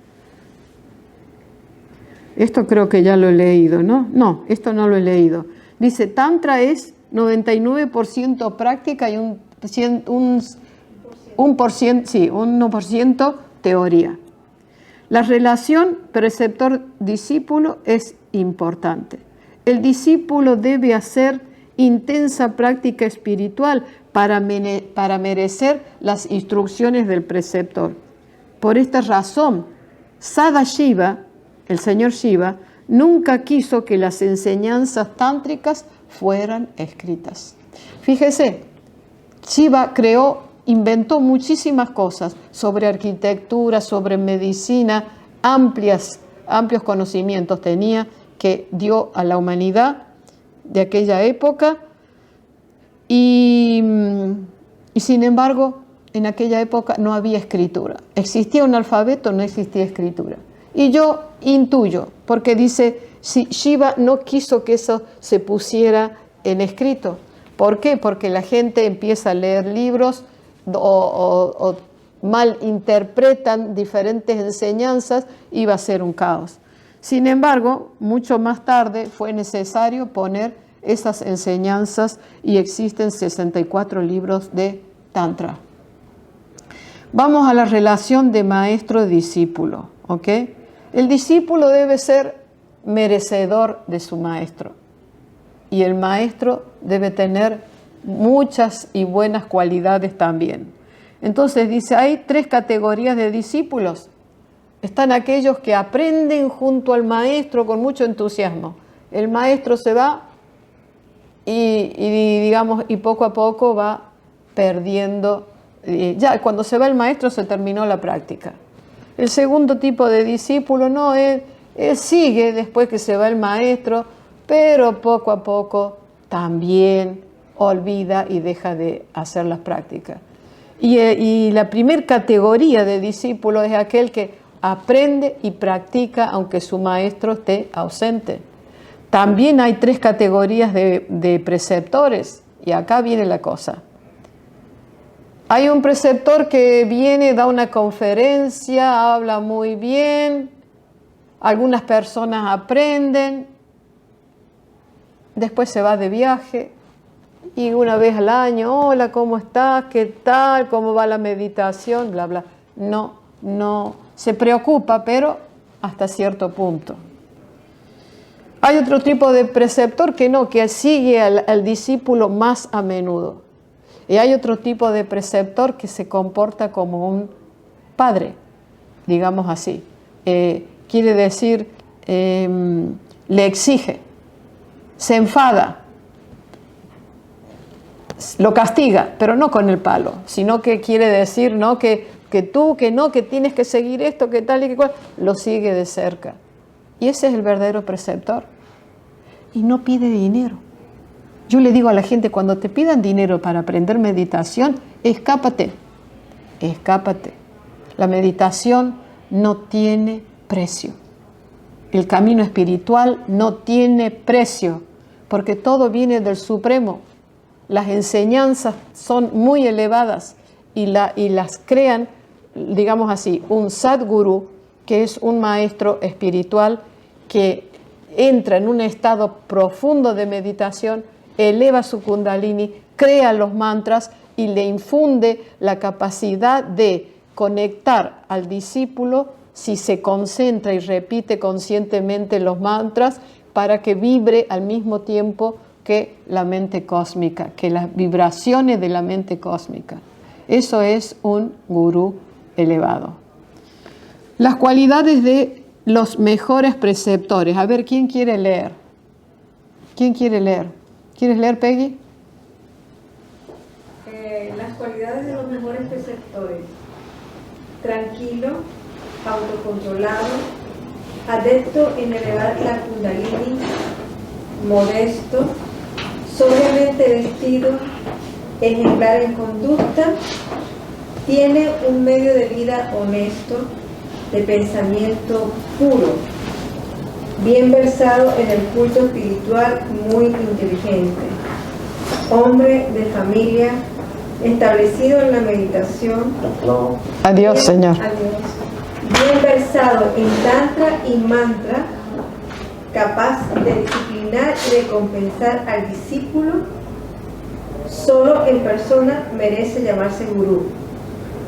[SPEAKER 1] Esto creo que ya lo he leído, ¿no? No, esto no lo he leído. Dice, Tantra es 99% práctica y un 1% teoría. La relación preceptor-discípulo es importante. El discípulo debe hacer intensa práctica espiritual para merecer las instrucciones del preceptor. Por esta razón, Sadashiva, el señor Shiva, nunca quiso que las enseñanzas tántricas fueran escritas. Fíjese, Shiva inventó muchísimas cosas sobre arquitectura, sobre medicina, amplios conocimientos tenía que dio a la humanidad de aquella época y sin embargo en aquella época no había escritura. Existía un alfabeto, no existía escritura. Y yo intuyo, porque dice, si Shiva no quiso que eso se pusiera en escrito. ¿Por qué? Porque la gente empieza a leer libros o malinterpretan diferentes enseñanzas y va a ser un caos. Sin embargo, mucho más tarde fue necesario poner esas enseñanzas y existen 64 libros de Tantra. Vamos a la relación de maestro-discípulo, ¿ok? El discípulo debe ser merecedor de su maestro y el maestro debe tener muchas y buenas cualidades también. Entonces dice, hay 3 categorías de discípulos. Están aquellos que aprenden junto al maestro con mucho entusiasmo. El maestro se va y poco a poco va perdiendo. Ya cuando se va el maestro se terminó la práctica. El segundo tipo de discípulo no, él sigue después que se va el maestro, pero poco a poco también olvida y deja de hacer las prácticas. Y la primera categoría de discípulo es aquel que aprende y practica aunque su maestro esté ausente. También hay 3 categorías de preceptores, y acá viene la cosa. Hay un preceptor que viene, da una conferencia, habla muy bien, algunas personas aprenden, después se va de viaje y una vez al año, hola, ¿cómo estás? ¿Qué tal? ¿Cómo va la meditación? Bla, bla. No se preocupa, pero hasta cierto punto. Hay otro tipo de preceptor que no, que sigue al discípulo más a menudo. Y hay otro tipo de preceptor que se comporta como un padre, digamos así. Quiere decir, le exige, se enfada, lo castiga, pero no con el palo, sino que quiere decir, ¿no?, que tú, que no, que tienes que seguir esto, que tal y que cual, lo sigue de cerca. Y ese es el verdadero preceptor. Y no pide dinero. Yo le digo a la gente, cuando te pidan dinero para aprender meditación, escápate, escápate. La meditación no tiene precio. El camino espiritual no tiene precio, porque todo viene del Supremo. Las enseñanzas son muy elevadas y las crean, digamos así, un Sadguru, que es un maestro espiritual que entra en un estado profundo de meditación, eleva su kundalini, crea los mantras y le infunde la capacidad de conectar al discípulo si se concentra y repite conscientemente los mantras para que vibre al mismo tiempo que la mente cósmica, que las vibraciones de la mente cósmica. Eso es un gurú elevado. Las cualidades de los mejores preceptores. A ver, ¿quién quiere leer? ¿Quién quiere leer? ¿Quieres leer, Peggy?
[SPEAKER 2] Las cualidades de los mejores preceptores: tranquilo, autocontrolado, adepto en elevar la kundalini, modesto, sobriamente vestido, ejemplar en conducta, tiene un medio de vida honesto, de pensamiento puro, bien versado en el culto espiritual, muy inteligente, hombre de familia, establecido en la meditación.
[SPEAKER 1] Adiós, Señor.
[SPEAKER 2] Adiós. Bien versado en tantra y mantra, capaz de disciplinar y de compensar al discípulo. Solo en persona merece llamarse gurú,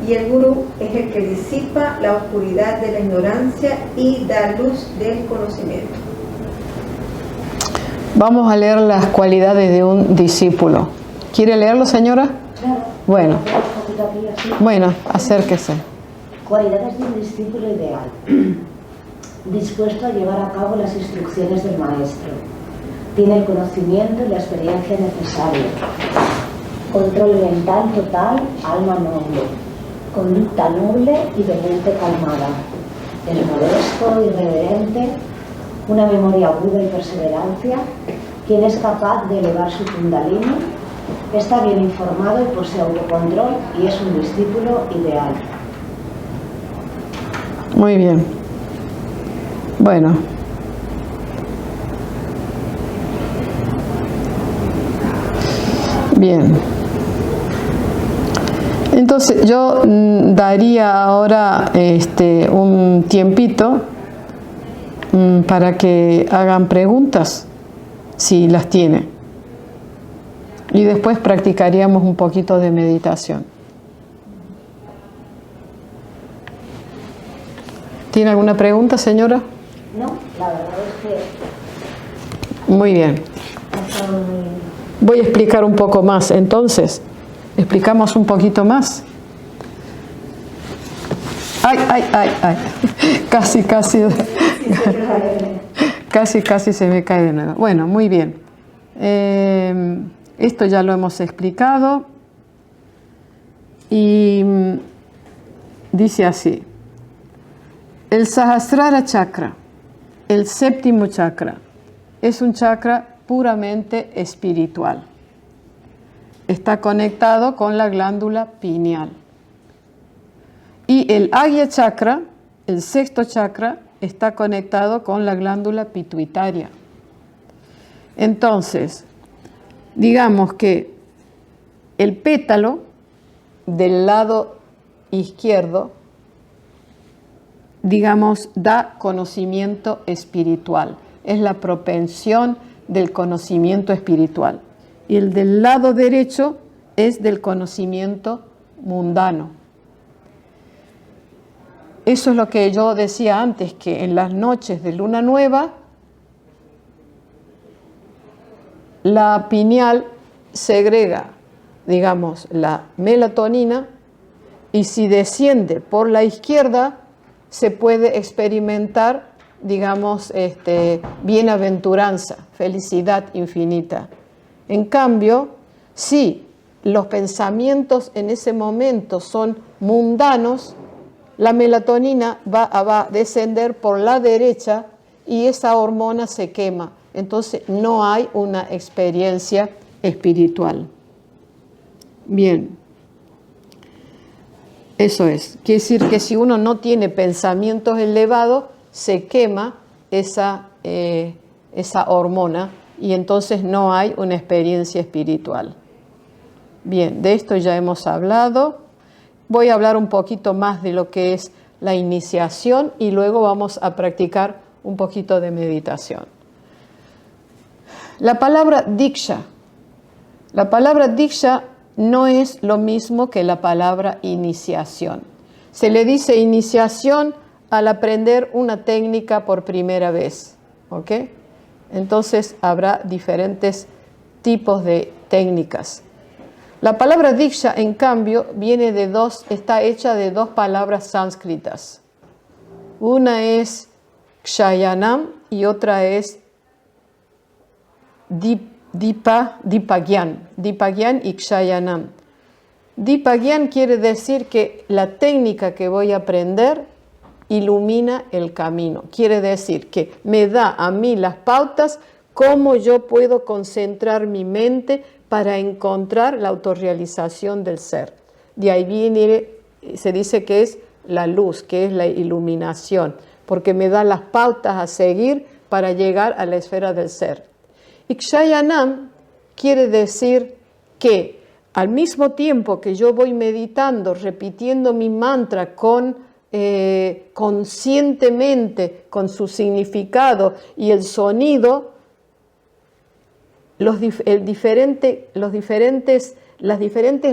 [SPEAKER 2] y el gurú es el que disipa la oscuridad de la ignorancia y da luz del conocimiento.
[SPEAKER 1] Vamos a leer las cualidades de un discípulo. ¿Quiere leerlo, señora?
[SPEAKER 3] Claro.
[SPEAKER 1] Bueno, acérquese.
[SPEAKER 3] Cualidades de un discípulo ideal. Dispuesto a llevar a cabo las instrucciones del maestro. Tiene el conocimiento y la experiencia necesaria. Control mental total, alma noble. Conducta noble y de mente calmada. Es modesto, irreverente, una memoria aguda y perseverancia, quien es capaz de elevar su kundalini, está bien informado y posee autocontrol y es un discípulo ideal.
[SPEAKER 1] Muy bien. Bueno. Bien. Entonces yo daría ahora un tiempito para que hagan preguntas, si las tienen. Y después practicaríamos un poquito de meditación. ¿Tiene alguna pregunta, señora?
[SPEAKER 3] No, la verdad es que...
[SPEAKER 1] Muy bien. Voy a explicar un poco más. Entonces, explicamos un poquito más. Ay. Casi se me cae de nuevo. Bueno, muy bien. Esto ya lo hemos explicado. Y dice así. El Sahasrara Chakra, el séptimo chakra, es un chakra puramente espiritual. Está conectado con la glándula pineal. Y el Agya Chakra el sexto chakra está conectado con la glándula pituitaria. Entonces, digamos que el pétalo del lado izquierdo, digamos, da conocimiento espiritual. Es la propensión del conocimiento espiritual. Y el del lado derecho es del conocimiento mundano. Eso es lo que yo decía antes, que en las noches de luna nueva, la pineal segrega, digamos, la melatonina, y si desciende por la izquierda, se puede experimentar, digamos, bienaventuranza, felicidad infinita. En cambio, si los pensamientos en ese momento son mundanos, la melatonina va a descender por la derecha y esa hormona se quema. Entonces no hay una experiencia espiritual. Bien. Eso es. Quiere decir que si uno no tiene pensamientos elevados, se quema esa hormona y entonces no hay una experiencia espiritual. Bien, de esto ya hemos hablado. Voy a hablar un poquito más de lo que es la iniciación y luego vamos a practicar un poquito de meditación. La palabra diksha. La palabra diksha no es lo mismo que la palabra iniciación. Se le dice iniciación al aprender una técnica por primera vez, ¿ok? Entonces habrá diferentes tipos de técnicas. La palabra diksha, en cambio, está hecha de dos palabras sánscritas. Una es kshayanam y otra es dipagyan y kshayanam. Dipagyan quiere decir que la técnica que voy a aprender ilumina el camino. Quiere decir que me da a mí las pautas cómo yo puedo concentrar mi mente para encontrar la autorrealización del ser. De ahí viene, se dice que es la luz, que es la iluminación, porque me da las pautas a seguir para llegar a la esfera del ser. Y Kshayanam quiere decir que al mismo tiempo que yo voy meditando, repitiendo mi mantra conscientemente, con su significado y el sonido, las diferentes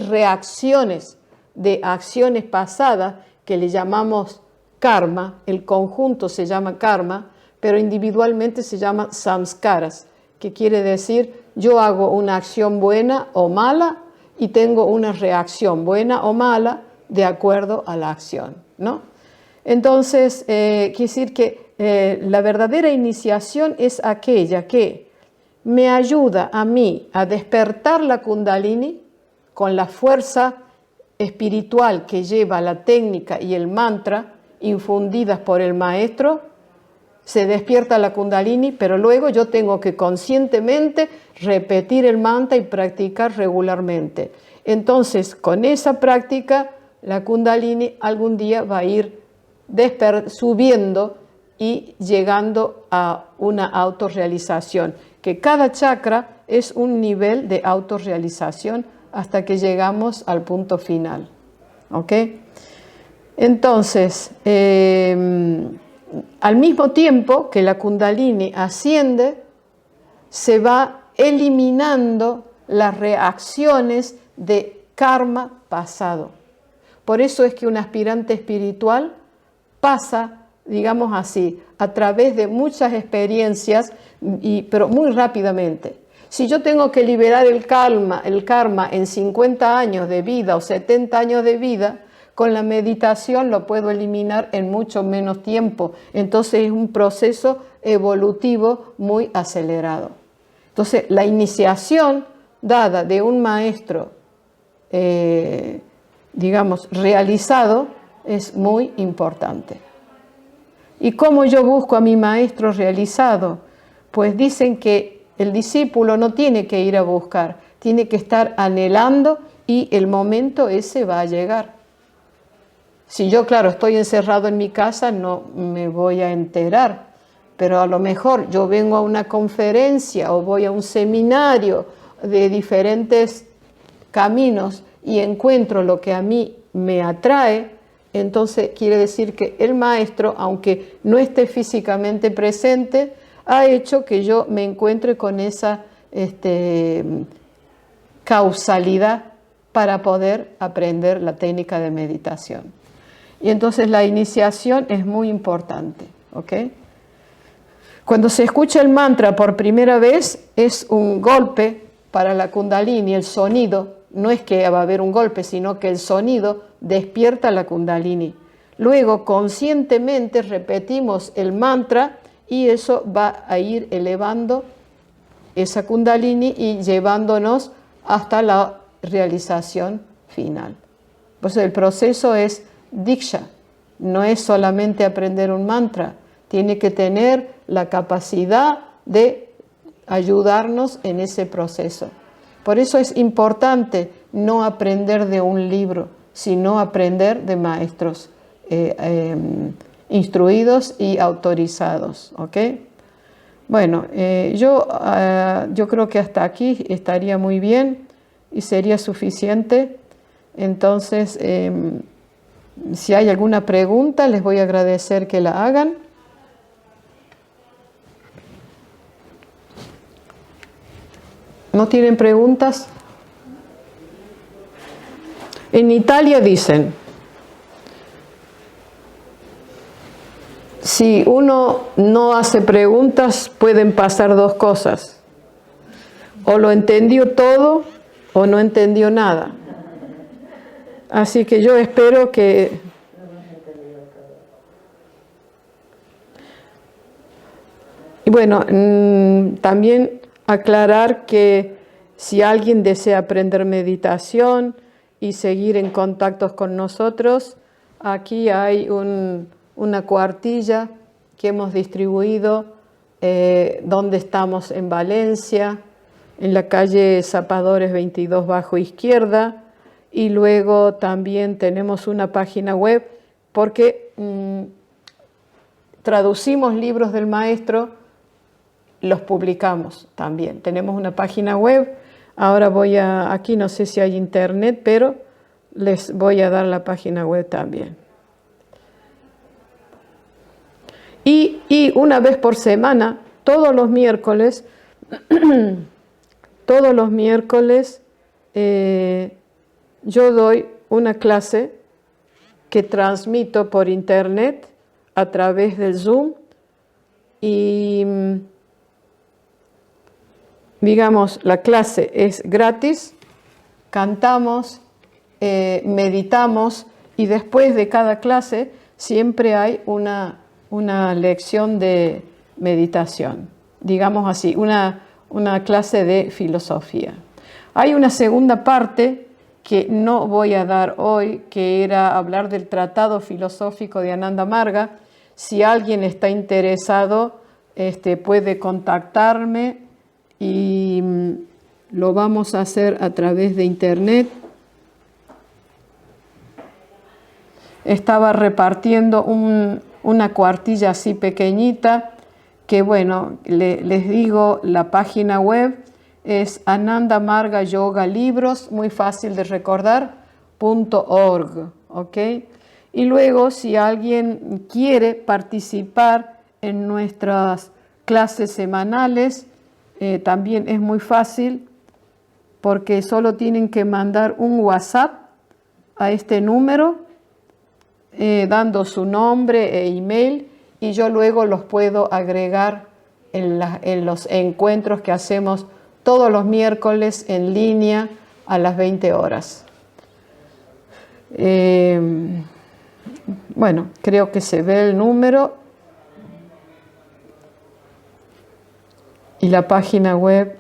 [SPEAKER 1] reacciones de acciones pasadas que le llamamos karma, el conjunto se llama karma, pero individualmente se llama samskaras, que quiere decir yo hago una acción buena o mala y tengo una reacción buena o mala de acuerdo a la acción, ¿no? Entonces, quiere decir que la verdadera iniciación es aquella que me ayuda a mí a despertar la Kundalini con la fuerza espiritual que lleva la técnica y el mantra infundidas por el maestro. Se despierta la Kundalini, pero luego yo tengo que conscientemente repetir el mantra y practicar regularmente. Entonces, con esa práctica, la Kundalini algún día va a ir subiendo y llegando a una autorrealización, que cada chakra es un nivel de autorrealización hasta que llegamos al punto final. ¿Ok? Entonces, al mismo tiempo que la Kundalini asciende, se va eliminando las reacciones de karma pasado. Por eso es que un aspirante espiritual pasa, digamos así, a través de muchas experiencias, pero muy rápidamente. Si yo tengo que liberar el karma en 50 años de vida o 70 años de vida, con la meditación lo puedo eliminar en mucho menos tiempo. Entonces es un proceso evolutivo muy acelerado. Entonces la iniciación dada de un maestro, digamos, realizado, es muy importante. ¿Y cómo yo busco a mi maestro realizado? Pues dicen que el discípulo no tiene que ir a buscar, tiene que estar anhelando y el momento ese va a llegar. Si yo, claro, estoy encerrado en mi casa, no me voy a enterar, pero a lo mejor yo vengo a una conferencia o voy a un seminario de diferentes caminos y encuentro lo que a mí me atrae, entonces quiere decir que el maestro, aunque no esté físicamente presente, ha hecho que yo me encuentre con esa causalidad para poder aprender la técnica de meditación. Y entonces la iniciación es muy importante, ¿ok? Cuando se escucha el mantra por primera vez, es un golpe para la Kundalini, el sonido. No es que va a haber un golpe, sino que el sonido despierta la Kundalini. Luego, conscientemente repetimos el mantra y eso va a ir elevando esa Kundalini y llevándonos hasta la realización final. Pues el proceso es Diksha, no es solamente aprender un mantra, tiene que tener la capacidad de ayudarnos en ese proceso. Por eso es importante no aprender de un libro, sino aprender de maestros instruidos y autorizados, ¿ok? Bueno, yo creo que hasta aquí estaría muy bien y sería suficiente. Entonces, si hay alguna pregunta, les voy a agradecer que la hagan. ¿No tienen preguntas? En Italia dicen, si uno no hace preguntas, pueden pasar dos cosas. O lo entendió todo o no entendió nada. Así que yo espero que... Y bueno, también aclarar que si alguien desea aprender meditación y seguir en contacto con nosotros, aquí hay una cuartilla que hemos distribuido donde estamos en Valencia, en la calle Zapadores 22 bajo izquierda, y luego también tenemos una página web porque traducimos libros del maestro, los publicamos también. Tenemos una página web, ahora aquí no sé si hay internet, pero les voy a dar la página web también. Y una vez por semana, todos los miércoles, yo doy una clase que transmito por internet a través del Zoom y digamos, la clase es gratis, cantamos, meditamos y después de cada clase siempre hay una lección de meditación, digamos así, una clase de filosofía. Hay una segunda parte que no voy a dar hoy, que era hablar del tratado filosófico de Ananda Marga. Si alguien está interesado, puede contactarme y lo vamos a hacer a través de internet. Estaba repartiendo una cuartilla así pequeñita, que bueno, les digo, la página web es Ananda Marga Yoga Libros, muy fácil de recordar, .org, ¿ok? Y luego, si alguien quiere participar en nuestras clases semanales, también es muy fácil, porque solo tienen que mandar un WhatsApp a este número, dando su nombre e email, y yo luego los puedo agregar en los encuentros que hacemos todos los miércoles en línea a las 20 horas. Bueno, creo que se ve el número y la página web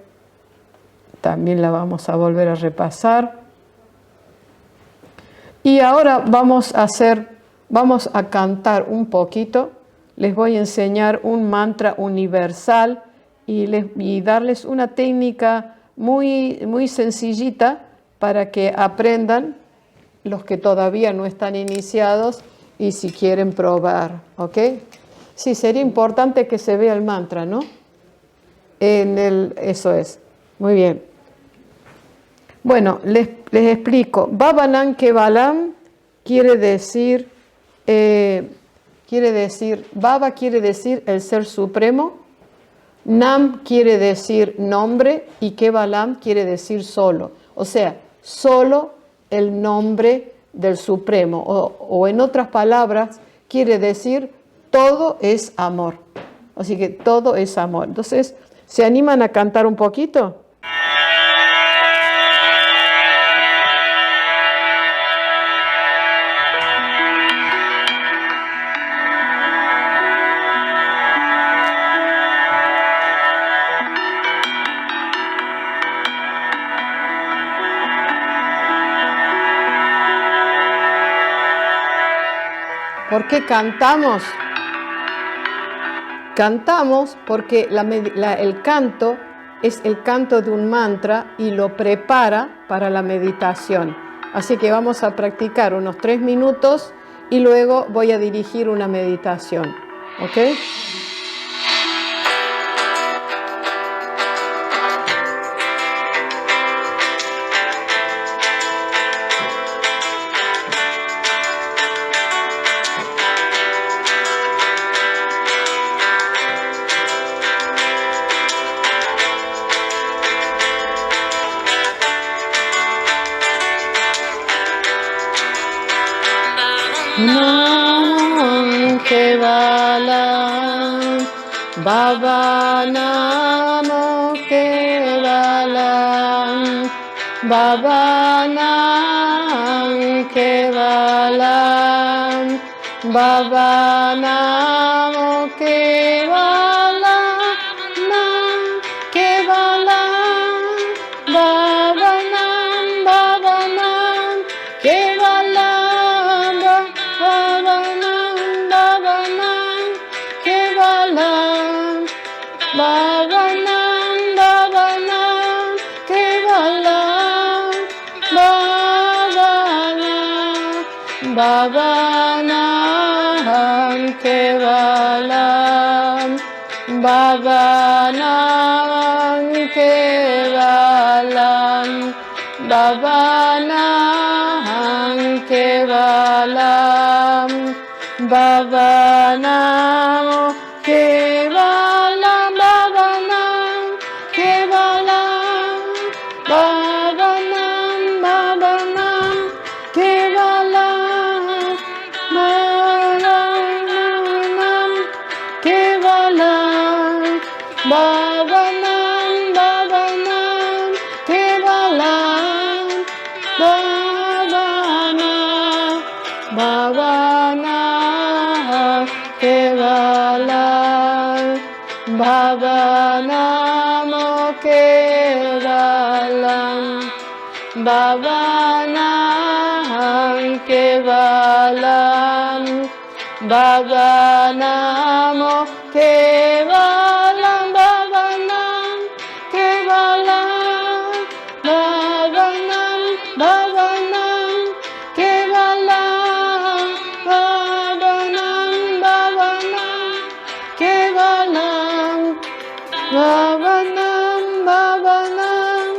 [SPEAKER 1] también la vamos a volver a repasar. Y ahora vamos a cantar un poquito. Les voy a enseñar un mantra universal y darles una técnica muy, muy sencillita para que aprendan los que todavía no están iniciados y si quieren probar, ¿ok? Sí, sería importante que se vea el mantra, ¿no? Eso es. Muy bien. Bueno, les explico. Bhavanam Kevalam quiere decir, Baba quiere decir el Ser Supremo, Nam quiere decir nombre y Kevalam quiere decir solo. O sea, solo el nombre del Supremo. O en otras palabras, quiere decir todo es amor. Así que todo es amor. Entonces, ¿se animan a cantar un poquito? ¿Por qué cantamos? Cantamos porque el canto es el canto de un mantra y lo prepara para la meditación. Así que vamos a practicar unos 3 minutos y luego voy a dirigir una meditación. ¿Ok? Nam Kevalam, Baba Namo Kevalam, Baba Nam Kevalam, Baba Namo Kevalam, Nam Kevalam, Baba Nam Kevalam. Bhavanam Kevalam, Bhavanam Kevalam, Bhavanam Kevalam, Bhavanam Kevalam, Bhavanam Kevalam, Bhavanam, Bhavanam Kevalam, Bhavanam Kevalam, Bhavanam, Bhavanam Kevalam, Bhavanam, Bhavanam Kevalam, Bhavanam Kevalam, Bhavanam Kevalam, Bhavanam Kevalam, Bhavanam Kevalam, Bhavanam, Bhavanam Kevalam, Bhavanam, Bhavanam Kevalam, Bhavanam, Bhavanam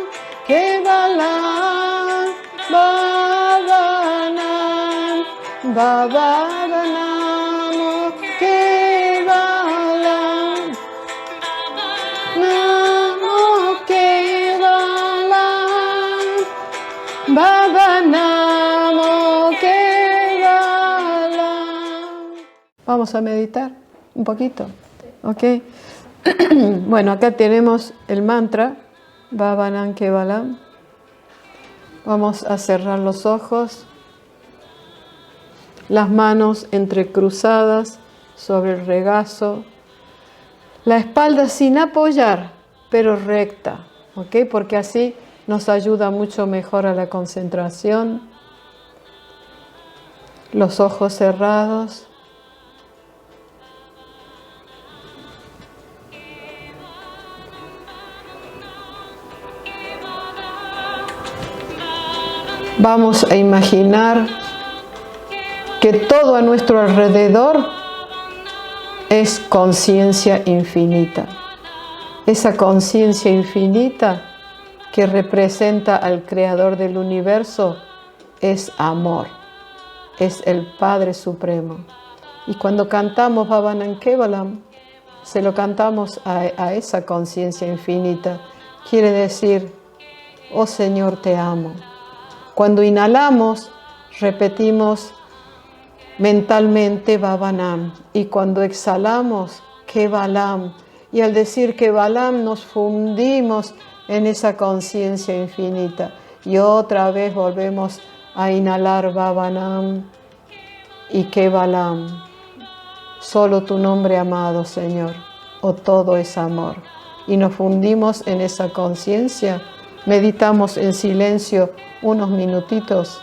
[SPEAKER 1] Kevalam, Bhavanam, Bhavanam Kevalam, Namo Kevalam, Bhavanam Kevalam. Vamos a meditar un poquito, ¿ok? Bueno, acá tenemos el mantra Bhavanam Kevalam. Vamos a cerrar los ojos, las manos entrecruzadas sobre el regazo, la espalda sin apoyar, pero recta, ¿ok? Porque así nos ayuda mucho mejor a la concentración. Los ojos cerrados. vamos a imaginar que todo a nuestro alrededor es conciencia infinita. Esa conciencia infinita que representa al Creador del universo es amor, es el Padre Supremo. Y cuando cantamos Bhavanam Kevalam, se lo cantamos a esa conciencia infinita. Quiere decir, oh Señor, te amo. Cuando inhalamos, repetimos mentalmente Bhavanam. Y cuando exhalamos, Kevalam. Y al decir Kevalam nos fundimos en esa conciencia infinita. Y otra vez volvemos a inhalar Bhavanam y Kevalam. Solo tu nombre amado, Señor, o todo es amor. Y nos fundimos en esa conciencia. Meditamos en silencio unos minutitos.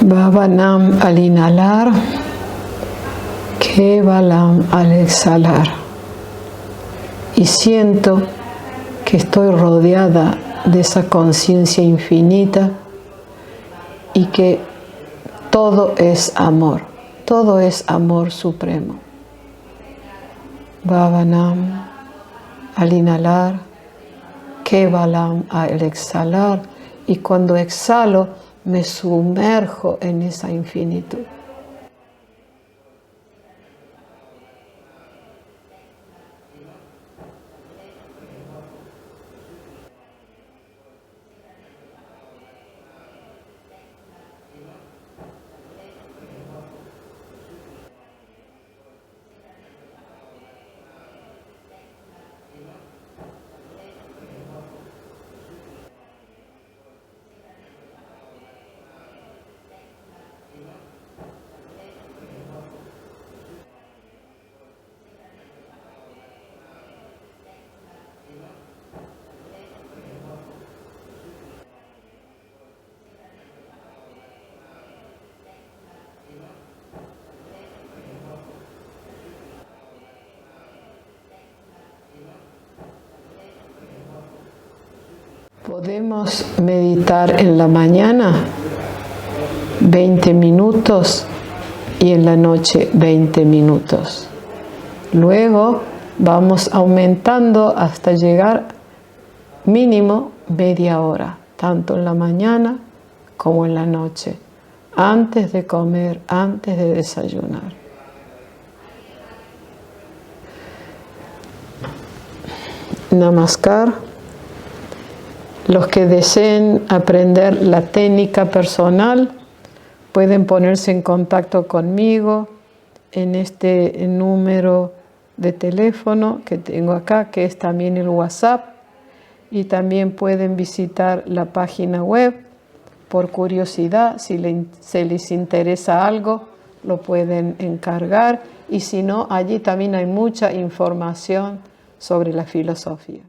[SPEAKER 1] Bhavanam al inhalar, Kevalam al exhalar. Y siento que estoy rodeada de esa conciencia infinita y que todo es amor supremo. Bhavanam al inhalar, Kevalam al exhalar, y cuando exhalo me sumerjo en esa infinitud. Podemos meditar en la mañana 20 minutos y en la noche 20 minutos. Luego vamos aumentando hasta llegar mínimo media hora, tanto en la mañana como en la noche, antes de comer, antes de desayunar. Namaskar. Los que deseen aprender la técnica personal pueden ponerse en contacto conmigo en este número de teléfono que tengo acá, que es también el WhatsApp, y también pueden visitar la página web por curiosidad. Si se les interesa algo, lo pueden encargar, y si no, allí también hay mucha información sobre la filosofía.